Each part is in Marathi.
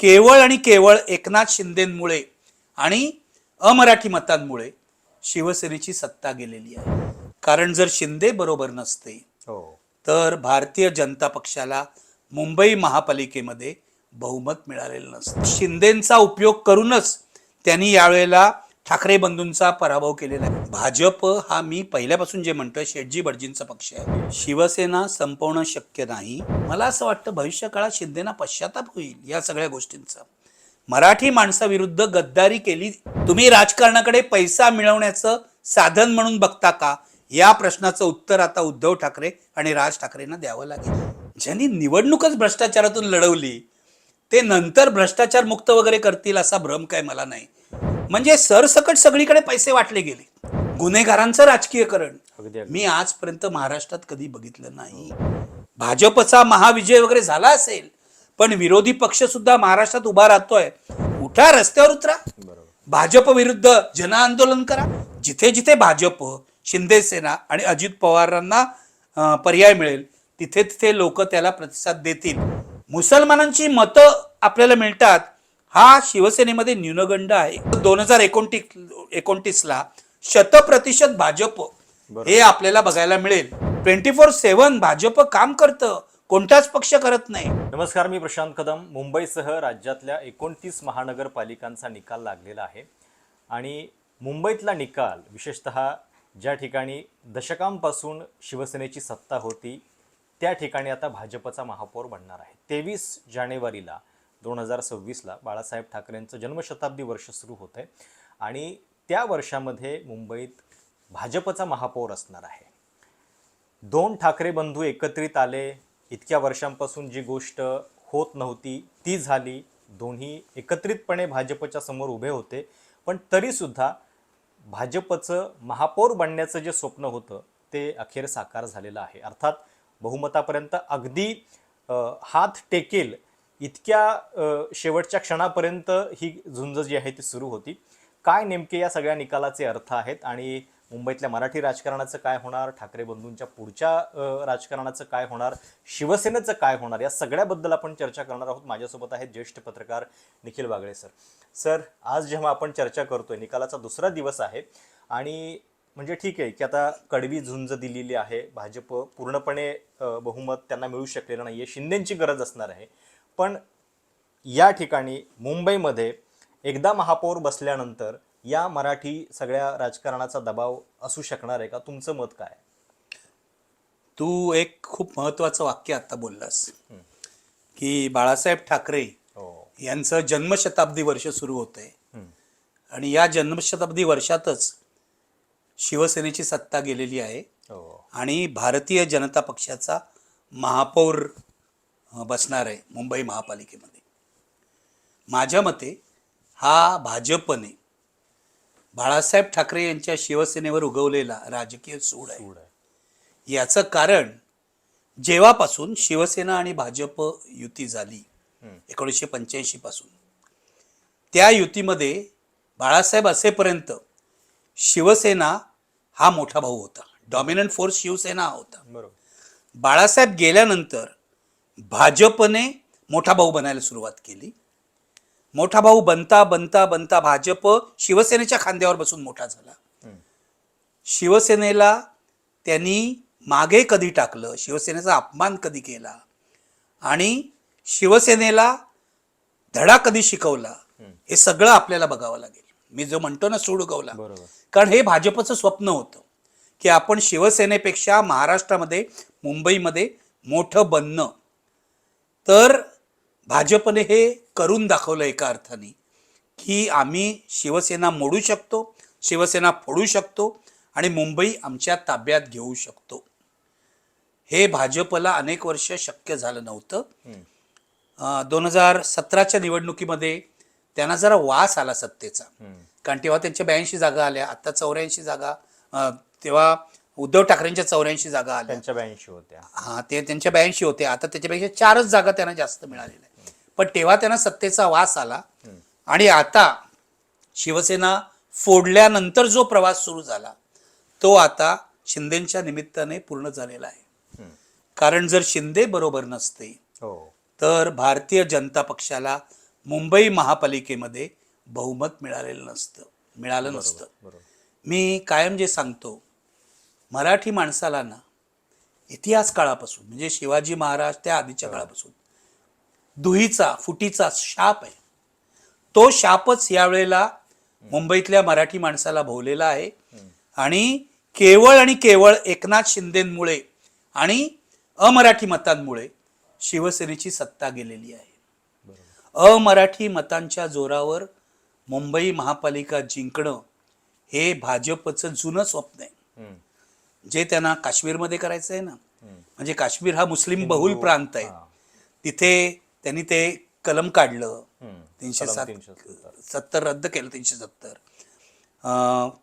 केवळ आणि केवळ एकनाथ शिंदेंमुळे आणि अमराठी मतांमुळे शिवसेनेची सत्ता गेलेली आहे. कारण जर शिंदे बरोबर नसते तर भारतीय जनता पक्षाला मुंबई महापालिकेमध्ये बहुमत मिळालेलं नसतं. शिंदेंचा उपयोग करूनच त्यांनी यावेळेला ठाकरे बंधूंचा पराभव केलेला आहे. भाजप हा मी पहिल्यापासून जे म्हणतोय शेटजी भटजींचा पक्ष आहे. शिवसेना संपवणं शक्य नाही. मला असं वाटतं भविष्य काळात शिंदेना पश्चाताप होईल या सगळ्या गोष्टींचा. मराठी माणसाविरुद्ध गद्दारी केली. तुम्ही राजकारणाकडे पैसा मिळवण्याचं साधन म्हणून बघता का, या प्रश्नाचं उत्तर आता उद्धव ठाकरे आणि राज ठाकरेंना द्यावं लागेल. ज्यांनी निवडणूकच भ्रष्टाचारातून लढवली ते नंतर भ्रष्टाचार मुक्त वगैरे करतील असा भ्रम काय मला नाही. म्हणजे सरसकट सगळीकडे पैसे वाटले गेले, गुन्हेगारांचं राजकीयकरण मी आजपर्यंत महाराष्ट्रात कधी बघितलं नाही. भाजपचा महाविजय वगैरे झाला असेल, पण विरोधी पक्ष सुद्धा महाराष्ट्रात उभा राहतोय. उठा, रस्त्यावर उतरा, भाजप विरुद्ध जन आंदोलन करा. जिथे जिथे भाजप, शिंदे सेना आणि अजित पवारांना पर्याय मिळेल तिथे तिथे लोक त्याला प्रतिसाद देतील. मुसलमानांची मतं आपल्याला मिळतात हा शिवसेनेमध्ये न्यूनगंड आहे. 2029ला 100% भाजप हे आपल्याला बघायला मिळेल. 24/7 भाजप काम करतं, कोणताच पक्ष करत नाही. नमस्कार, मी प्रशांत कदम. मुंबईसह राज्यातल्या 29 महानगरपालिकांचा निकाल लागलेला आहे आणि मुंबईतला निकाल विशेषतः ज्या ठिकाणी दशकांपासून शिवसेनेची सत्ता होती त्या ठिकाणी आता भाजपचा महापौर बनणार आहे. 23 जानेवारीला 2026ला बाळासाहेब ठाकरेंचं जन्मशताब्दी वर्ष सुरू होत आहे आणि त्या वर्षामध्ये मुंबईत भाजपचा महापौर असणार आहे. 2 ठाकरे बंधू एकत्रित आले, इतक्या वर्षांपासून जी गोष्ट होत नव्हती ती झाली. दोन्ही एकत्रितपणे भाजपच्या समोर उभे होते, पण तरीसुद्धा भाजपचं महापौर बनण्याचं जे स्वप्न होतं ते अखेर साकार झालेलं आहे. अर्थात बहुमतापर्यंत अगदी हात टेकेल इतक्या शेवटच्या क्षणापर्यंत ही झुंज जी आहे ती सुरू होती. काय नेमके या सगळ्या निकालाचे अर्थ आहेत आणि मुंबईतल्या मराठी राजकारणाचं काय होणार, ठाकरे बंधूंच्या पुढच्या राजकारणाचं काय होणार, शिवसेनेचं काय होणार, या सगळ्याबद्दल आपण चर्चा करणार आहोत. माझ्यासोबत आहेत ज्येष्ठ पत्रकार निखिल वागळे सर. सर, आज जेव्हा आपण चर्चा करतोय, निकालाचा दुसरा दिवस आहे आणि म्हणजे ठीक आहे की आता कडवी झुंज दिलेली आहे, भाजप पूर्णपणे बहुमत त्यांना मिळू शकलेलं नाही आहे, शिंदेंची गरज असणार आहे. पण या ठिकाणी मुंबईमध्ये एकदा महापौर बसल्यानंतर या मराठी सगळ्या राजकारणाचा दबाव असू शकणार आहे का? तुमचं मत काय? तू एक खूप महत्वाचं वाक्य आता बोललास की बाळासाहेब ठाकरे यांचं जन्मशताब्दी वर्ष सुरू होतंय आणि या जन्मशताब्दी वर्षातच शिवसेनेची सत्ता गेलेली आहे आणि भारतीय जनता पक्षाचा महापौर बसणार आहे मुंबई महापालिकेमध्ये. माझ्या मते हा भाजपने बाळासाहेब ठाकरे यांच्या शिवसेनेवर उगवलेला राजकीय सूड आहे. याचं कारण जेव्हापासून शिवसेना आणि भाजप युती झाली 1985 पासून, त्या युतीमध्ये बाळासाहेब असेपर्यंत शिवसेना हा मोठा भाऊ होता, डॉमिनंट फोर्स शिवसेना होता. बरोबर. बाळासाहेब गेल्यानंतर भाजपने मोठा भाऊ बनायला सुरुवात केली. मोठा भाऊ बनता बनता बनता भाजप शिवसेनेच्या खांद्यावर बसून मोठा झाला. शिवसेनेला त्यांनी मागे कधी टाकलं, शिवसेनेचा अपमान कधी केला आणि शिवसेनेला धडा कधी शिकवला, हे सगळं आपल्याला बघावं लागेल. मी जो म्हणतो ना सूड उगवला, कारण हे भाजपचं स्वप्न होतं की आपण शिवसेनेपेक्षा महाराष्ट्रामध्ये मुंबईमध्ये मोठं बनणं. तर भाजपने हे करून दाखवलं एका अर्थाने की आम्ही शिवसेना मोडू शकतो, शिवसेना फोडू शकतो आणि मुंबई आमच्या ताब्यात घेऊ शकतो. हे भाजपला अनेक वर्ष शक्य झालं नव्हतं. 2017च्या निवडणुकीमध्ये त्यांना जरा वास आला सत्तेचा, कारण तेव्हा त्यांच्या 82 जागा आल्या, आता 84 जागा, तेव्हा उद्धव ठाकरेंच्या 84 जागा आल्या, त्यांच्या 82 होत्या. ते त्यांच्या 82 होत्या, आता त्याच्यापेक्षा 4च जागा त्यांना जास्त मिळालेल्या. पण तेव्हा त्यांना सत्तेचा वास आला आणि आता शिवसेना फोडल्यानंतर जो प्रवास सुरू झाला तो आता शिंदेच्या निमित्ताने पूर्ण झालेला आहे. कारण जर शिंदे बरोबर नसते तर भारतीय जनता पक्षाला मुंबई महापालिकेमध्ये बहुमत मिळालं नसतं. मी कायम जे सांगतो, मराठी माणसाला ना इतिहास काळापासून म्हणजे शिवाजी महाराज त्या आधीच्या काळापासून दुहीचा फुटीचा शाप आहे. तो शापच यावेळेला मुंबईतल्या मराठी माणसाला भोवलेला आहे. आणि केवळ एकनाथ शिंदेमुळे आणि अमराठी मतांमुळे शिवसेनेची सत्ता गेलेली आहे. अमराठी मतांच्या जोरावर मुंबई महापालिका जिंकणं हे भाजपचं जुनं स्वप्न आहे, जे त्यांना काश्मीरमध्ये करायचं आहे ना. म्हणजे काश्मीर हा मुस्लिम बहुल प्रांत आहे. तिथे त्यांनी ते कलम काढलं, 370 रद्द केलं, 370.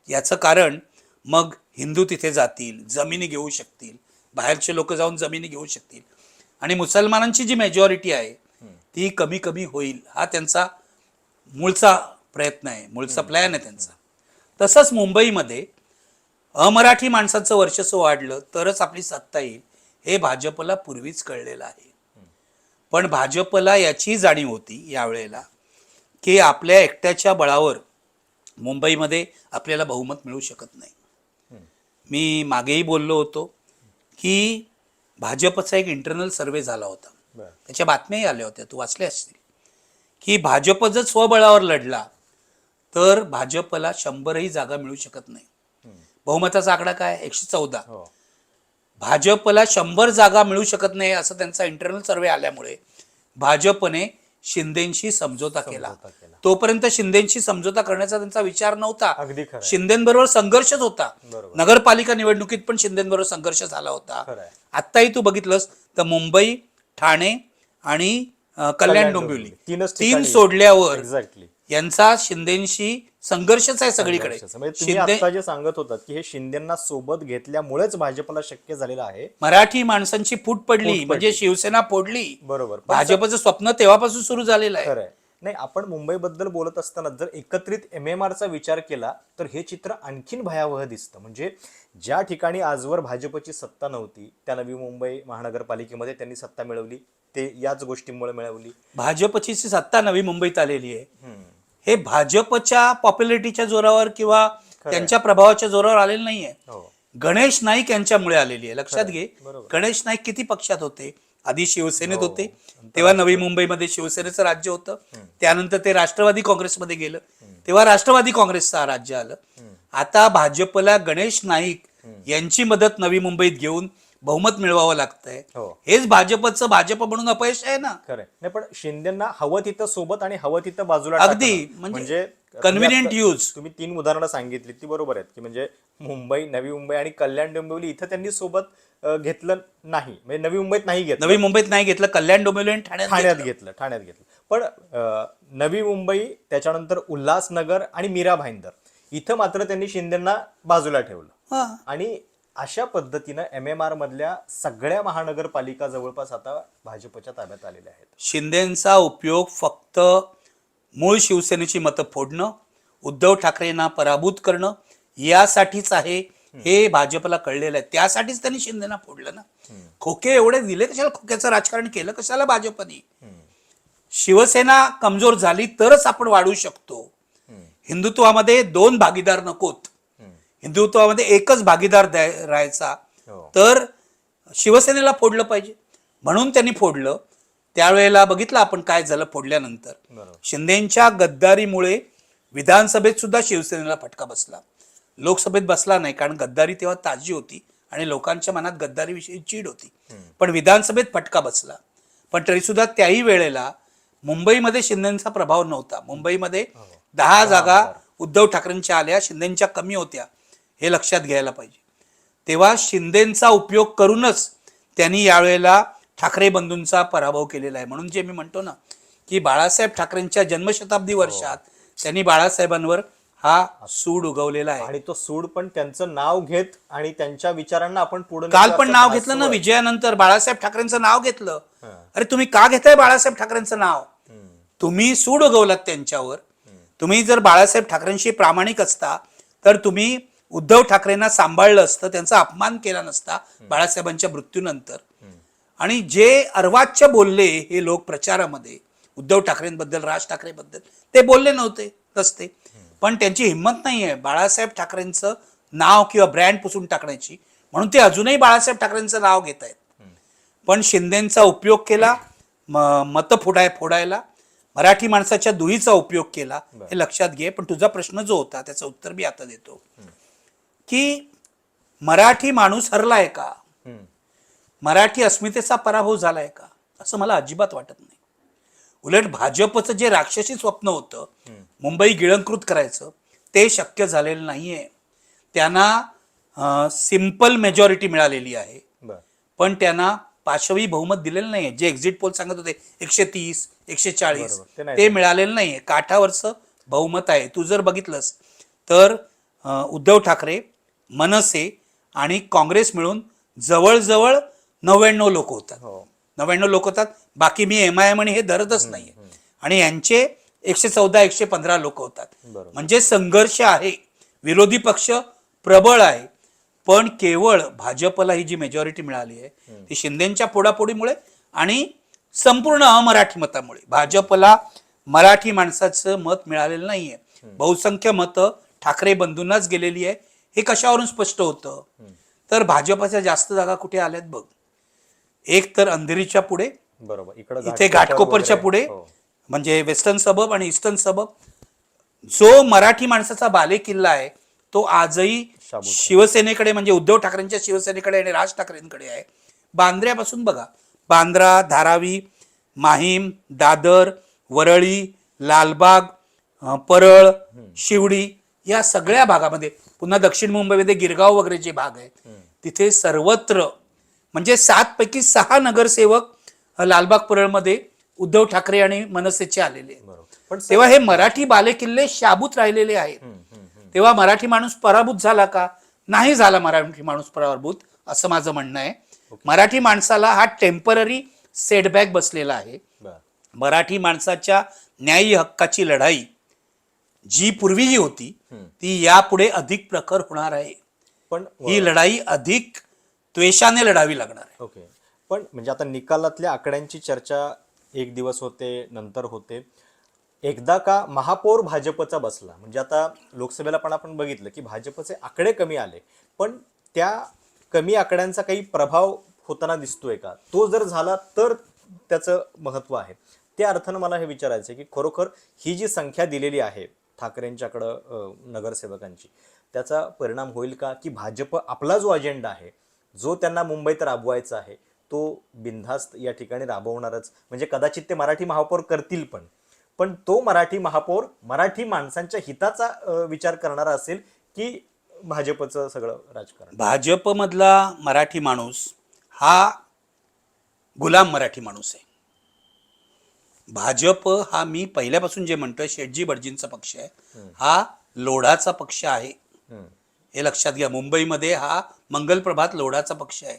याचं कारण मग हिंदू तिथे जातील, जमिनी घेऊ शकतील, बाहेरचे लोक जाऊन जमिनी घेऊ शकतील आणि मुसलमानांची जी मेजॉरिटी आहे ती कमी कमी होईल, हा त्यांचा मूळचा प्रयत्न आहे, मूळचा प्लॅन आहे त्यांचा. तसंच मुंबईमध्ये अमराठी माणसाचं वर्चस्व वाढलं तरच आपली सत्ता येईल, हे भाजपला पूर्वीच कळलेलं आहे. पण भाजपला याची जाणीव होती यावेळेला की आपल्या एकट्याच्या बळावर मुंबईमध्ये आपल्याला बहुमत मिळू शकत नाही. मी मागेही बोललो होतो की भाजपचा एक इंटरनल सर्वे झाला होता, त्याच्या बातम्याही आल्या होत्या, तू वाचल्या असतील, की भाजप जर स्वबळावर लढला तर भाजपला 100ही जागा मिळू शकत नाही. बहुमताचा आकडा काय? 114. भाजपला 100 जागा मिळू शकत नाही असं त्यांचा इंटरनल सर्वे आल्यामुळे भाजपने शिंदेशी समझोता केला. तोपर्यंत शिंदेशी समझोता करण्याचा त्यांचा विचार नव्हता. शिंदेबरोबर संघर्षच होता. नगरपालिका निवडणुकीत पण शिंदेबरोबर संघर्ष झाला होता. आत्ताही तू बघितलंस तर मुंबई, ठाणे आणि कल्याण डोंबिवली तीन सोडल्यावर यांचा शिंदेशी संघर्षच आहे सगळीकडे. तुम्ही आता जे सांगत होतात की हे शिंदेना सोबत घेतल्यामुळेच भाजपला शक्य झालेलं आहे. मराठी माणसांची फूट पडली म्हणजे शिवसेना फोडली. बरोबर. भाजपचं स्वप्न तेव्हापासून सुरू झालेलं आहे. खरंय. नाही, आपण मुंबईबद्दल बोलत असताना जर एकत्रित MMRचा विचार केला तर हे चित्र आणखीन भयावह दिसतं. म्हणजे ज्या ठिकाणी आजवर भाजपची सत्ता नव्हती त्या नवी मुंबई महानगरपालिकेमध्ये त्यांनी सत्ता मिळवली, ते याच गोष्टींमुळे मिळवली. भाजपची सत्ता नवी मुंबईत आलेली आहे हे भाजपच्या पॉप्युलरिटीच्या जोरावर किंवा त्यांच्या प्रभावाच्या जोरावर आलेलं नाहीये. गणेश नाईक यांच्यामुळे आलेली आहे. लक्षात घे, गणेश नाईक किती पक्षात होते? आधी शिवसेनेत होते, तेव्हा नवी मुंबईमध्ये शिवसेनेचं राज्य होतं. त्यानंतर ते राष्ट्रवादी काँग्रेसमध्ये गेलं, तेव्हा राष्ट्रवादी काँग्रेसचं राज्य आलं. आता भाजपला गणेश नाईक यांची मदत नवी मुंबईत घेऊन बहुमत मिळवावं लागतंय. हेच भाजपचं भाजप म्हणून अपयश आहे ना. खरं नाही, पण शिंदेना हवं तिथं सोबत आणि हवं तिथं बाजूला अगदी म्हणजे कन्व्हिनियंट यूज. तुम्ही 3 उदाहरणं सांगितली ती बरोबर आहेत की म्हणजे मुंबई, नवी मुंबई आणि कल्याण डोंबिवली इथं त्यांनी सोबत घेतलं नाही. म्हणजे नवी मुंबईत नाही घेतलं, नवी मुंबईत नाही घेतलं, कल्याण डोंबिवली आणि ठाण्यात घेतलं. पण नवी मुंबई, त्याच्यानंतर उल्हासनगर आणि मीरा भाईंदर इथं मात्र त्यांनी शिंदेना बाजूला ठेवलं. आणि अशा पद्धतीनं MMR मधल्या सगळ्या महानगरपालिका जवळपास आता भाजपच्या ताब्यात आलेल्या आहेत. शिंदेचा उपयोग फक्त मूळ शिवसेनेची मतं फोडणं, उद्धव ठाकरेंना पराभूत करणं यासाठीच आहे हे भाजपला कळलेलं आहे. त्यासाठीच त्यांनी शिंदेना फोडलं ना. खोके एवढे दिले कशाला? खोक्याचं राजकारण केलं कशाला भाजपने? शिवसेना कमजोर झाली तरच आपण वाढू शकतो. हिंदुत्वामध्ये 2 भागीदार नकोत, हिंदुत्वामध्ये एकच भागीदार राहायचा. तर शिवसेनेला फोडलं पाहिजे म्हणून त्यांनी फोडलं. त्यावेळेला बघितलं आपण काय झालं फोडल्यानंतर. शिंदेच्या गद्दारीमुळे विधानसभेत सुद्धा शिवसेनेला फटका बसला, लोकसभेत बसला नाही, कारण गद्दारी तेव्हा ताजी होती आणि लोकांच्या मनात गद्दारीविषयी चीड होती. पण विधानसभेत फटका बसला. पण तरी सुद्धा त्याही वेळेला मुंबईमध्ये शिंदेचा प्रभाव नव्हता. मुंबईमध्ये 10 जागा उद्धव ठाकरेंच्या आल्या, शिंदेच्या कमी होत्या, हे लक्षात घ्यायला पाहिजे. तेव्हा शिंदेचा उपयोग करूनच त्यांनी यावेळेला ठाकरे बंधूंचा पराभव केलेला आहे. म्हणून जे मी म्हणतो ना की बाळासाहेब ठाकरेंच्या जन्मशताब्दी वर्षात त्यांनी बाळासाहेबांवर हा सूड उगवलेला आहे. आणि तो सूड पण त्यांचं नाव घेत आणि त्यांच्या विचारांना आपण पुढे काल पण नाव घेतलं ना, विजयानंतर बाळासाहेब ठाकरेंचं नाव घेतलं. अरे तुम्ही का घेताय बाळासाहेब ठाकरेंचं नाव? तुम्ही सूड उगवलात त्यांच्यावर. तुम्ही जर बाळासाहेब ठाकरेंशी प्रामाणिक असता तर तुम्ही उद्धव ठाकरेंना सांभाळलं असतं, त्यांचा अपमान केला नसता बाळासाहेबांच्या मृत्यूनंतर. आणि जे अर्वाच्य बोलले हे लोक प्रचारामध्ये उद्धव ठाकरेंबद्दल, राज ठाकरेबद्दल ते बोलले नसते. पण त्यांची हिंमत नाही आहे बाळासाहेब ठाकरेंचं नाव किंवा ब्रँड पुसून टाकण्याची, म्हणून ते अजूनही बाळासाहेब ठाकरेंचं नाव घेत आहेत. पण शिंदेचा उपयोग केला मतं फोडायला, मराठी माणसाच्या दुहीचा उपयोग केला, हे लक्षात घे. पण तुझा प्रश्न जो होता त्याचं उत्तर मी आता देतो की मराठी माणूस हरलाय का, मराठी अस्मितेचा पराभव झालाय का, असं मला अजिबात वाटत नाही. उलट भाजपचं जे राक्षसी स्वप्न होतं मुंबई गिळंकृत करायचं, ते शक्य झालेलं नाहीये. त्यांना सिंपल मेजॉरिटी मिळालेली आहे, पण त्यांना पाशवी बहुमत दिलेलं नाहीये. जे एक्झिट पोल सांगत होते 130, 140 ते मिळालेलं नाहीये. काठावरचं बहुमत आहे. तू जर बघितलंस तर उद्धव ठाकरे, मनसे आणि काँग्रेस मिळून जवळजवळ 99 लोक होतात. 99 लोक होतात. बाकी मी MIM आणि हे धरतच नाहीये. आणि यांचे 114, 115 लोक होतात. म्हणजे संघर्ष आहे, विरोधी पक्ष प्रबळ आहे. पण केवळ भाजपला ही जी मेजॉरिटी मिळाली आहे ती शिंदेच्या फोडाफोडीमुळे आणि संपूर्ण अमराठी मतामुळे. भाजपला मराठी माणसाचं मत मिळालेलं नाहीये. बहुसंख्य मतं ठाकरे बंधूंनाच गेलेली आहे. हे कशावरून स्पष्ट होतं तर भाजपच्या जास्त जागा कुठे आल्यात बघ. एक तर अंधेरीच्या पुढे, इथे घाटकोपरच्या पुढे, म्हणजे वेस्टर्न सबब आणि ईस्टर्न सबब. जो मराठी माणसाचा बालेकिल्ला आहे तो आजही शिवसेनेकडे, म्हणजे उद्धव ठाकरेंच्या शिवसेनेकडे आणि राज ठाकरेंकडे आहे. बांद्र्यापासून बघा, बांद्रा, धारावी, माहीम, दादर, वरळी, लालबाग, परळ, शिवडी या सगळ्या भागामध्ये, पुन्हा दक्षिण मुंबईमध्ये गिरगाव वगैरे जे भाग आहेत तिथे सर्वत्र म्हणजे 7 पैकी 6 नगरसेवक लालबाग परळमध्ये उद्धव ठाकरे आणि मनसेचे आलेले. पण तेव्हा हे मराठी बालेकिल्ले शाबूत राहिलेले आहेत. तेव्हा मराठी माणूस पराभूत झाला का? नाही झाला मराठी माणूस पराभूत, असं माझं म्हणणं आहे. मराठी माणसाला हा टेम्पररी सेटबॅक बसलेला आहे. मराठी माणसाच्या न्यायी हक्काची लढाई जी पूर्वी होती ती यापुढे अधिक प्रखर होणार आहे. पण ही लढाई अधिक द्वेषाने लढावी लागणार आहे. ओके. पण म्हणजे आता निकालातल्या आकड्यांची चर्चा एक दिवस होते, नंतर होते. एकदा का महापौर भाजपचा बसला, म्हणजे आता लोकसभेला पण आपण बघितलं की भाजपचे आकडे कमी आले, पण त्या कमी आकड्यांचा काही प्रभाव होताना दिसतोय का? तो जर झाला तर त्याचं महत्व आहे. त्या अर्थानं मला हे विचारायचं आहे की खरोखर ही जी संख्या दिलेली आहे ठाकरेंच्याकडं नगरसेवकांची, त्याचा परिणाम होईल का? की भाजप आपला जो अजेंडा आहे, जो त्यांना मुंबईत राबवायचा आहे, तो बिनधास्त या ठिकाणी राबवणारच. म्हणजे कदाचित ते मराठी महापौर करतील, पण तो मराठी महापौर मराठी माणसांच्या हिताचा विचार करणारा असेल की भाजपचं सगळं राजकारण? भाजपमधला मराठी माणूस हा गुलाम मराठी माणूस आहे. भाजप हा, मी पहिल्यापासून जे म्हणतोय, शेटजी भटजींचा पक्ष आहे, हा लोढाचा पक्ष आहे. हे लक्षात घ्या. मुंबईमध्ये हा मंगलप्रभात लोढाचा पक्ष आहे.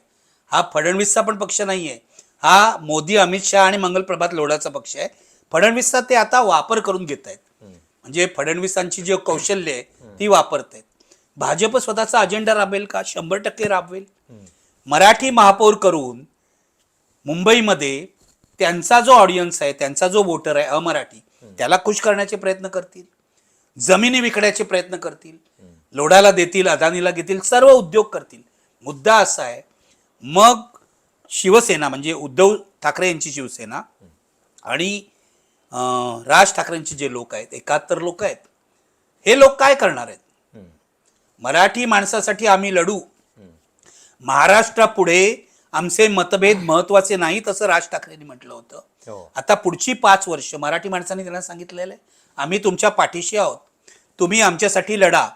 हा फडणवीसचा पण पक्ष नाहीये. हा मोदी, अमित शहा आणि मंगलप्रभात लोढाचा पक्ष आहे. फडणवीसचा ते आता वापर करून घेत आहेत. म्हणजे फडणवीसांची जी कौशल्य आहे ती वापरत आहेत. भाजप स्वतःचा अजेंडा राबवेल का? 100% राबवेल. मराठी महापौर करून मुंबईमध्ये त्यांचा जो ऑडियन्स आहे, त्यांचा जो वोटर आहे अमराठी, त्याला खुश करण्याचे प्रयत्न करतील, जमिनी विकण्याचे प्रयत्न करतील, लोढाला देतील, अदानीला घेतील, सर्व उद्योग करतील. मुद्दा असा आहे, मग शिवसेना म्हणजे उद्धव ठाकरे यांची शिवसेना आणि राज ठाकरेंचे जे लोक आहेत, 71 लोक आहेत, हे लोक काय करणार आहेत? मराठी माणसासाठी आम्ही लढू, महाराष्ट्रापुढे आमचे मतभेद महत्वाचे नाहीत असं राज ठाकरेंनी म्हटलं होतं. आता पुढची 5 वर्ष मराठी माणसांनी त्यांना सांगितलेलं आहे, आम्ही तुमच्या पाठीशी आहोत, तुम्ही आमच्यासाठी लढा.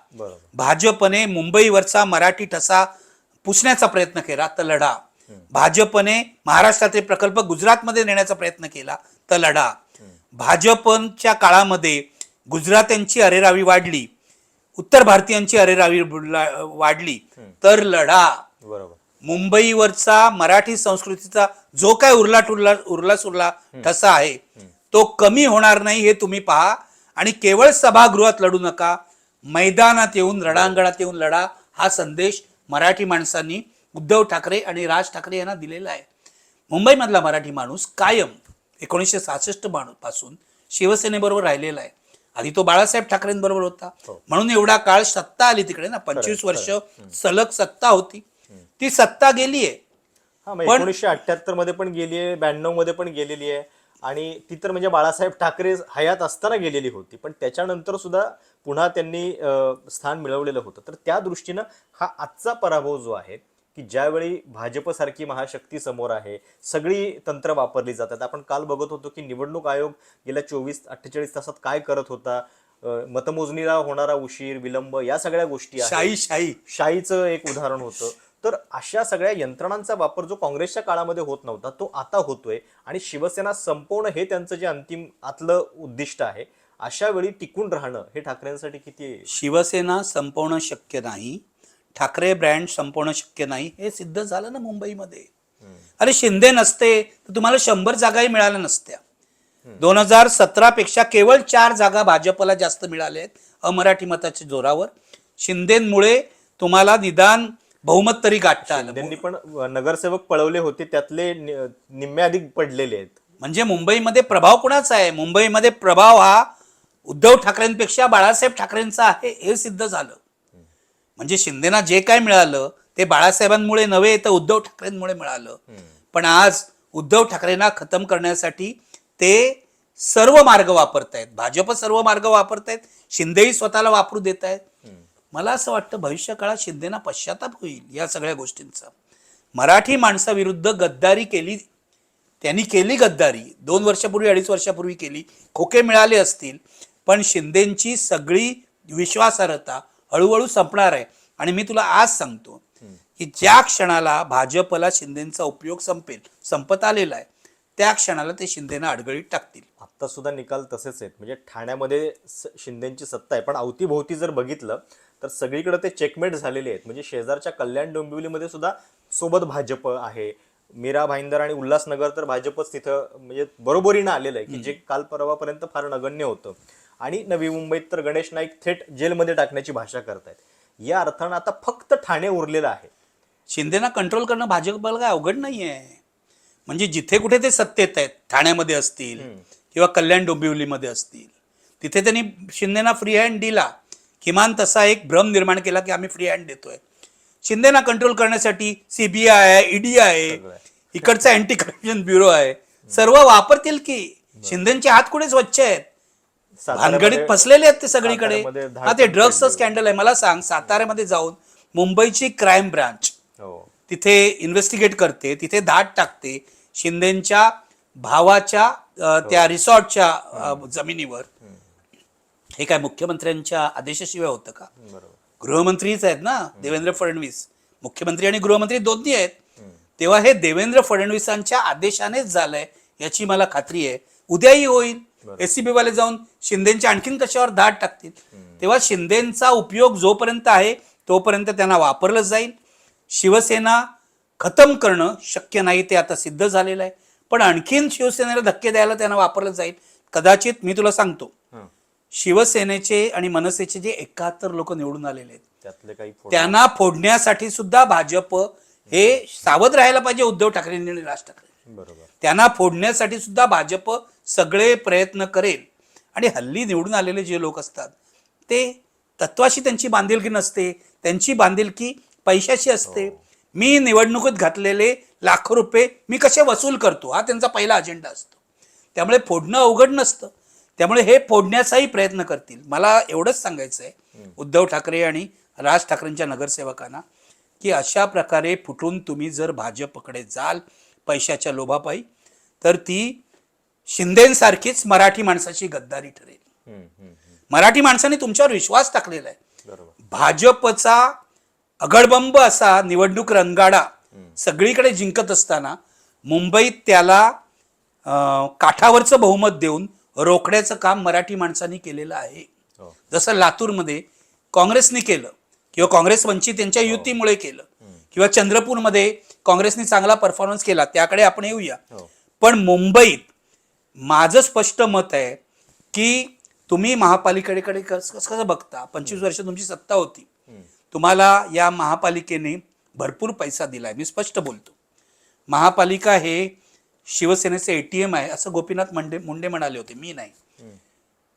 भाजपने मुंबईवरचा मराठी ठसा पुसण्याचा प्रयत्न केला तर लढा. भाजपने महाराष्ट्राचे प्रकल्प गुजरातमध्ये नेण्याचा प्रयत्न केला तर लढा. भाजपच्या काळामध्ये गुजरात्यांची अरेरावी वाढली, उत्तर भारतीयांची अरेरावी वाढली तर लढा. मुंबईवरचा मराठी संस्कृतीचा जो काय उरला सुरला ठसा आहे तो कमी होणार नाही हे तुम्ही पहा. आणि केवळ सभागृहात लढू नका, मैदानात येऊन, रणांगणात येऊन लढा. हा संदेश मराठी माणसांनी उद्धव ठाकरे आणि राज ठाकरे यांना दिलेला आहे. मुंबईमधला मराठी माणूस कायम 1966 पासून शिवसेनेबरोबर राहिलेला आहे. आधी तो बाळासाहेब ठाकरेंबरोबर होता, म्हणून एवढा काळ सत्ता आली तिकडे ना. 25 वर्ष सलग सत्ता होती, ती सत्ता गेलीये. हा, 1978 मध्ये पण गेली आहे, 92 मध्ये पण गेलेली आहे, आणि ती तर म्हणजे बाळासाहेब ठाकरे हयात असताना गेलेली होती, पण त्याच्यानंतर सुद्धा पुन्हा त्यांनी स्थान मिळवलेलं होतं. तर त्या दृष्टीनं हा आजचा पराभव जो आहे, की ज्यावेळी भाजपसारखी महाशक्ती समोर आहे, सगळी तंत्र वापरली जातात. आपण काल बघत होतो की निवडणूक आयोग गेल्या 24-48 तासात काय करत होता, मतमोजणीला होणारा उशीर, विलंब, या सगळ्या गोष्टी आहेत. शाहीचं एक उदाहरण होतं. तर अशा सगळ्या यंत्रणांचा वापर जो काँग्रेसच्या काळामध्ये होत नव्हता तो आता होतोय, आणि शिवसेना संपवणं हे त्यांचं जे अंतिम आतलं उद्दिष्ट आहे. अशा वेळी टिकून राहणं हे ठाकरेंसाठी किती. शिवसेना संपवणं शक्य नाही, ठाकरे ब्रँड संपवणं शक्य नाही, हे सिद्ध झालं ना मुंबईमध्ये. अरे शिंदे नसते तर तुम्हाला 100 जागाही मिळाल्या नसत्या. 2017 पेक्षा केवळ 4 जागा भाजपला जास्त मिळाल्या आहेत अमराठी मताच्या जोरावर. शिंदेमुळे तुम्हाला निदान बहुमत तरी गाठता आलं. त्यांनी पण नगरसेवक पळवले होते, त्यातले निम्मे अधिक पडलेले आहेत. म्हणजे मुंबईमध्ये प्रभाव कुणाचा आहे? मुंबईमध्ये प्रभाव हा उद्धव ठाकरेंपेक्षा बाळासाहेब ठाकरेंचा आहे, हे सिद्ध झालं. म्हणजे शिंदेना जे काय मिळालं ते बाळासाहेबांमुळे नव्हे तर उद्धव ठाकरेंमुळे मिळालं. पण आज उद्धव ठाकरेंना खतम करण्यासाठी ते सर्व मार्ग वापरतायत. भाजप सर्व मार्ग वापरतायत, शिंदेही स्वतःला वापरू देत आहेत. मला असं वाटतं भविष्य काळात शिंदेना पश्चाताप होईल या सगळ्या गोष्टींचा. मराठी माणसाविरुद्ध गद्दारी केली, त्यांनी केली गद्दारी 2 वर्षापूर्वी 2.5 वर्षापूर्वी केली. खोके मिळाले असतील, पण शिंदेची सगळी विश्वासार्हता हळूहळू संपणार आहे. आणि मी तुला आज सांगतो की ज्या क्षणाला भाजपला शिंदेचा उपयोग संपत आलेला आहे, त्या क्षणाला ते शिंदेना अडगळीत टाकतील. आता सुद्धा निकाल तसेच आहेत. म्हणजे ठाण्यामध्ये शिंदेची सत्ता आहे, पण अवतीभोवती जर बघितलं तर सगळीकडे ते चेकमेट झालेले आहेत. म्हणजे शेजारच्या कल्याण डोंबिवलीमध्ये सुद्धा सोबत भाजप आहे. मीरा भाईंदर आणि उल्हासनगर तर भाजपच तिथं म्हणजे बरोबरीनं आलेलं आहे, की जे काल परवापर्यंत फार नगण्य होतं. आणि नवी मुंबईत तर गणेश नाईक थेट जेलमध्ये टाकण्याची भाषा करतायत. या अर्थानं आता फक्त ठाणे उरलेलं आहे. शिंदेना कंट्रोल करणं भाजपला काय अवघड नाहीये. म्हणजे जिथे कुठे ते सत्तेत आहेत, ठाण्यामध्ये असतील किंवा कल्याण डोंबिवलीमध्ये असतील, तिथे त्यांनी शिंदेना फ्री हँड दिला. किमान तसा एक भ्रम निर्माण केला की आम्ही फ्री हँड देतोय. शिंदेना कंट्रोल करण्यासाठी CBI आहे, ED आहे, इकडचा अँटी करप्शन ब्युरो आहे, सर्व वापरतील की. शिंदेचे हात कुठे स्वच्छ आहेत? भानगडीत फसलेले आहेत ते सगळीकडे. हा, ते ड्रग्सचं स्कॅन्डल आहे. मला सांग, साताऱ्यामध्ये जाऊन मुंबईची क्राईम ब्रांच तिथे इन्व्हेस्टिगेट करते, तिथे धाड टाकते शिंदेच्या भावाच्या त्या रिसॉर्टच्या जमिनीवर. हे काय मुख्यमंत्र्यांच्या आदेशाशिवाय होतं का? गृहमंत्रीच आहेत ना देवेंद्र फडणवीस, मुख्यमंत्री आणि गृहमंत्री दोन्ही आहेत. तेव्हा हे देवेंद्र फडणवीसांच्या आदेशानेच झालंय याची मला खात्री आहे. उद्याही होईल. SCB वाले जाऊन शिंदेच्या आणखीन कशावर धाड टाकतील. तेव्हा शिंदेचा उपयोग जोपर्यंत आहे तोपर्यंत त्यांना वापरलं जाईल. शिवसेना खतम करणं शक्य नाही, ते आता सिद्ध झालेलं आहे. पण आणखीन शिवसेनेला धक्के द्यायला त्यांना वापरलं जाईल. कदाचित मी तुला सांगतो, शिवसेनेचे आणि मनसेचे जे 71 लोक निवडून आलेले आहेत त्यातले काही त्यांना फोडण्यासाठी सुद्धा भाजप हे सावध राहायला पाहिजे. उद्धव ठाकरेंनी आणि राज ठाकरे, बरोबर, त्यांना फोडण्यासाठी सुद्धा भाजप सगळे प्रयत्न करेल. आणि हल्ली निवडून आलेले जे लोक असतात ते तत्वाशी त्यांची बांधिलकी नसते, त्यांची बांधिलकी पैशाशी असते. मी निवडणुकीत घातलेले लाखो रुपये मी कसे वसूल करतो, हा त्यांचा पहिला अजेंडा असतो. त्यामुळे फोडणं अवघड नसतं. त्यामुळे हे फोडण्याचाही प्रयत्न करतील. मला एवढंच सांगायचं आहे उद्धव ठाकरे आणि राज ठाकरेंच्या नगरसेवकांना की अशा प्रकारे फुटून तुम्ही जर भाजपकडे जाल पैशाच्या लोभापायी, तर ती शिंदेसारखीच मराठी माणसाची गद्दारी ठरेल. मराठी माणसाने तुमच्यावर विश्वास टाकलेला आहे. भाजपचा अगडबंब असा निवडणूक रंगाडा सगळीकडे जिंकत असताना मुंबईत त्याला काठावरचं बहुमत देऊन रोखण्याचं काम मराठी माणसांनी केलेलं आहे. जसं लातूरमध्ये काँग्रेसने केलं किंवा काँग्रेस वंचित यांच्या युतीमुळे केलं, किंवा चंद्रपूरमध्ये काँग्रेसने चांगला परफॉर्मन्स केला, त्याकडे आपण येऊया. पण मुंबईत माझं स्पष्ट मत आहे की तुम्ही महापालिकेकडे कसं बघता. 25 वर्ष तुमची सत्ता होती, तुम्हाला या महापालिकेने भरपूर पैसा दिलाय. मी स्पष्ट बोलतो, महापालिका हे शिवसेनेचे ATM आहे असं गोपीनाथ मुंडे म्हणाले होते, मी नाही.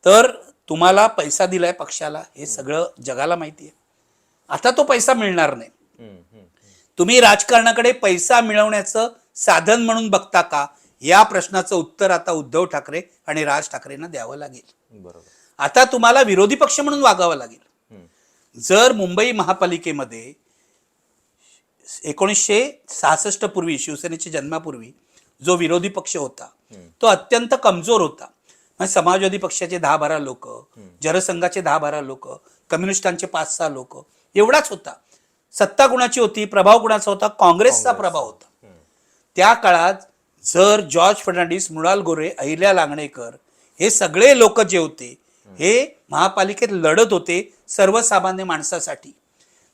तर तुम्हाला पैसा दिलाय पक्षाला हे सगळं जगाला माहिती आहे. आता तो पैसा मिळणार नाही. तुम्ही राजकारणाकडे पैसा मिळवण्याचं साधन म्हणून बघता का, या प्रश्नाचं उत्तर आता उद्धव ठाकरे आणि राज ठाकरेंना द्यावं लागेल. बरोबर. आता तुम्हाला विरोधी पक्ष म्हणून वागावं लागेल. जर मुंबई महापालिकेमध्ये 1966 पूर्वी शिवसेनेच्या जन्मापूर्वी जो विरोधी पक्ष होता तो अत्यंत कमजोर होता. म्हणजे समाजवादी पक्षाचे 10-12 लोक, जनसंघाचे 10-12 लोक, कम्युनिस्टांचे 5-6 लोक, एवढाच होता. सत्ता कुणाची होती, प्रभाव कुणाचा होता, काँग्रेसचा प्रभाव होता. त्या काळात जर जॉर्ज फर्नांडिस, मृणाल गोरे, अहिल्या लांगणेकर हे सगळे लोक जे होते हे महापालिकेत लढत होते सर्वसामान्य माणसासाठी.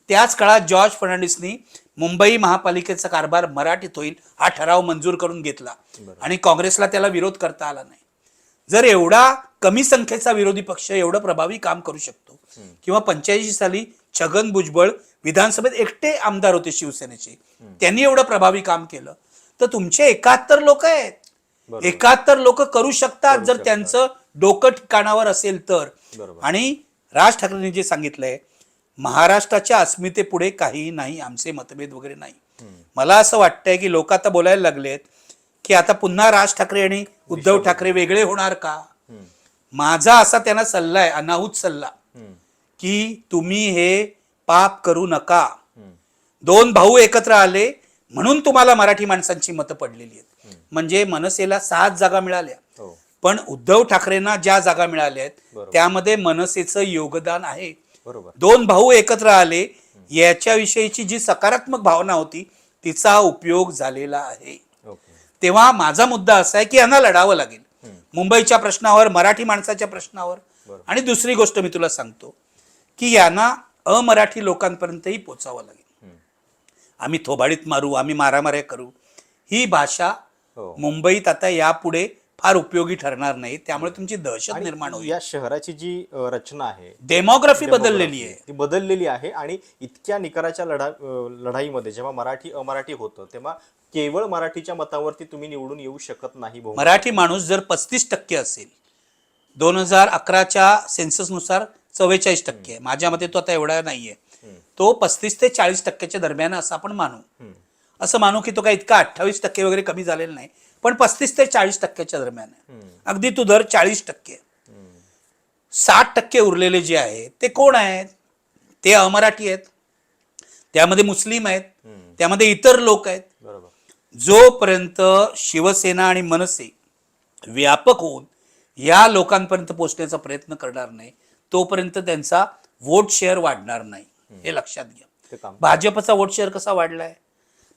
त्याच काळात जॉर्ज फर्नांडिसनी मुंबई महापालिकेचा कारभार मराठीत होईल हा ठराव मंजूर करून घेतला आणि काँग्रेसला त्याला विरोध करता आला नाही. जर एवढा कमी संख्येचा विरोधी पक्ष एवढं प्रभावी काम करू शकतो, किंवा 85 साली छगन भुजबळ विधानसभेत एकटे आमदार होते शिवसेनेचे, त्यांनी एवढं प्रभावी काम केलं, तर तुमचे 71 लोक आहेत. 71 लोक करू शकतात जर त्यांचं डोकं ठिकाणावर असेल तर. आणि राज ठाकरेंनी जे सांगितलंय, महाराष्ट्राच्या अस्मितेपुढे काही नाही, आमचे मतभेद वगैरे नाही. मला असं वाटतंय की लोक आता बोलायला लागलेत की आता पुन्हा राज ठाकरे आणि उद्धव ठाकरे वेगळे होणार का. माझा असा त्यांना सल्ला आहे, अनाहूत सल्ला, की तुम्ही हे पाप करू नका. 2 भाऊ एकत्र आले म्हणून तुम्हाला मराठी माणसांची मतं पडलेली आहेत. म्हणजे मनसेला 7 जागा मिळाल्या, पण उद्धव ठाकरेंना ज्या जागा मिळाल्या आहेत त्यामध्ये मनसेचं योगदान आहे. 2 भाऊ एकत्र आले याच्याविषयीची जी सकारात्मक भावना होती तिचा उपयोग झालेला आहे. तेव्हा माझा मुद्दा असा आहे की यांना लढावं लागेल मुंबईच्या प्रश्नावर, मराठी माणसाच्या प्रश्नावर. आणि दुसरी गोष्ट मी तुला सांगतो की यांना अमराठी लोकांपर्यंतही पोचावं लागेल. आम्ही थोबाडीत मारू, आम्ही मारामाऱ्या करू, ही भाषा मुंबईत आता यापुढे फार उपयोगी ठरणार नाही. त्यामुळे तुमची दहशत निर्माण होईल. या शहराची जी रचना आहे, डेमोग्राफी बदललेली आहे, ती बदललेली आहे. आणि इतक्या निकराच्या लढाईमध्ये जेव्हा मराठी अमराठी होतं तेव्हा केवळ मराठीच्या मतावरती तुम्ही निवडून येऊ शकत नाही. मराठी माणूस जर 35% असेल, 2011च्या सेन्ससनुसार 44% आहे, माझ्या मते तो आता एवढा नाहीये, तो 35 ते 40% दरम्यान असं आपण असं मानू की तो काय इतका 28% वगैरे कमी झालेला नाही, पण 35 ते 40% दरम्यान आहे. अगदी तू धर 40%. 60% उरलेले जे आहेत ते कोण आहेत, ते अमराठी आहेत, त्यामध्ये मुस्लिम आहेत, त्यामध्ये इतर लोक आहेत. जोपर्यंत शिवसेना आणि मनसे व्यापक होऊन या लोकांपर्यंत पोहोचण्याचा प्रयत्न करणार नाही तोपर्यंत त्यांचा वोट शेअर वाढणार नाही, हे लक्षात घ्या. भाजपचा वोट शेअर कसा वाढलाय,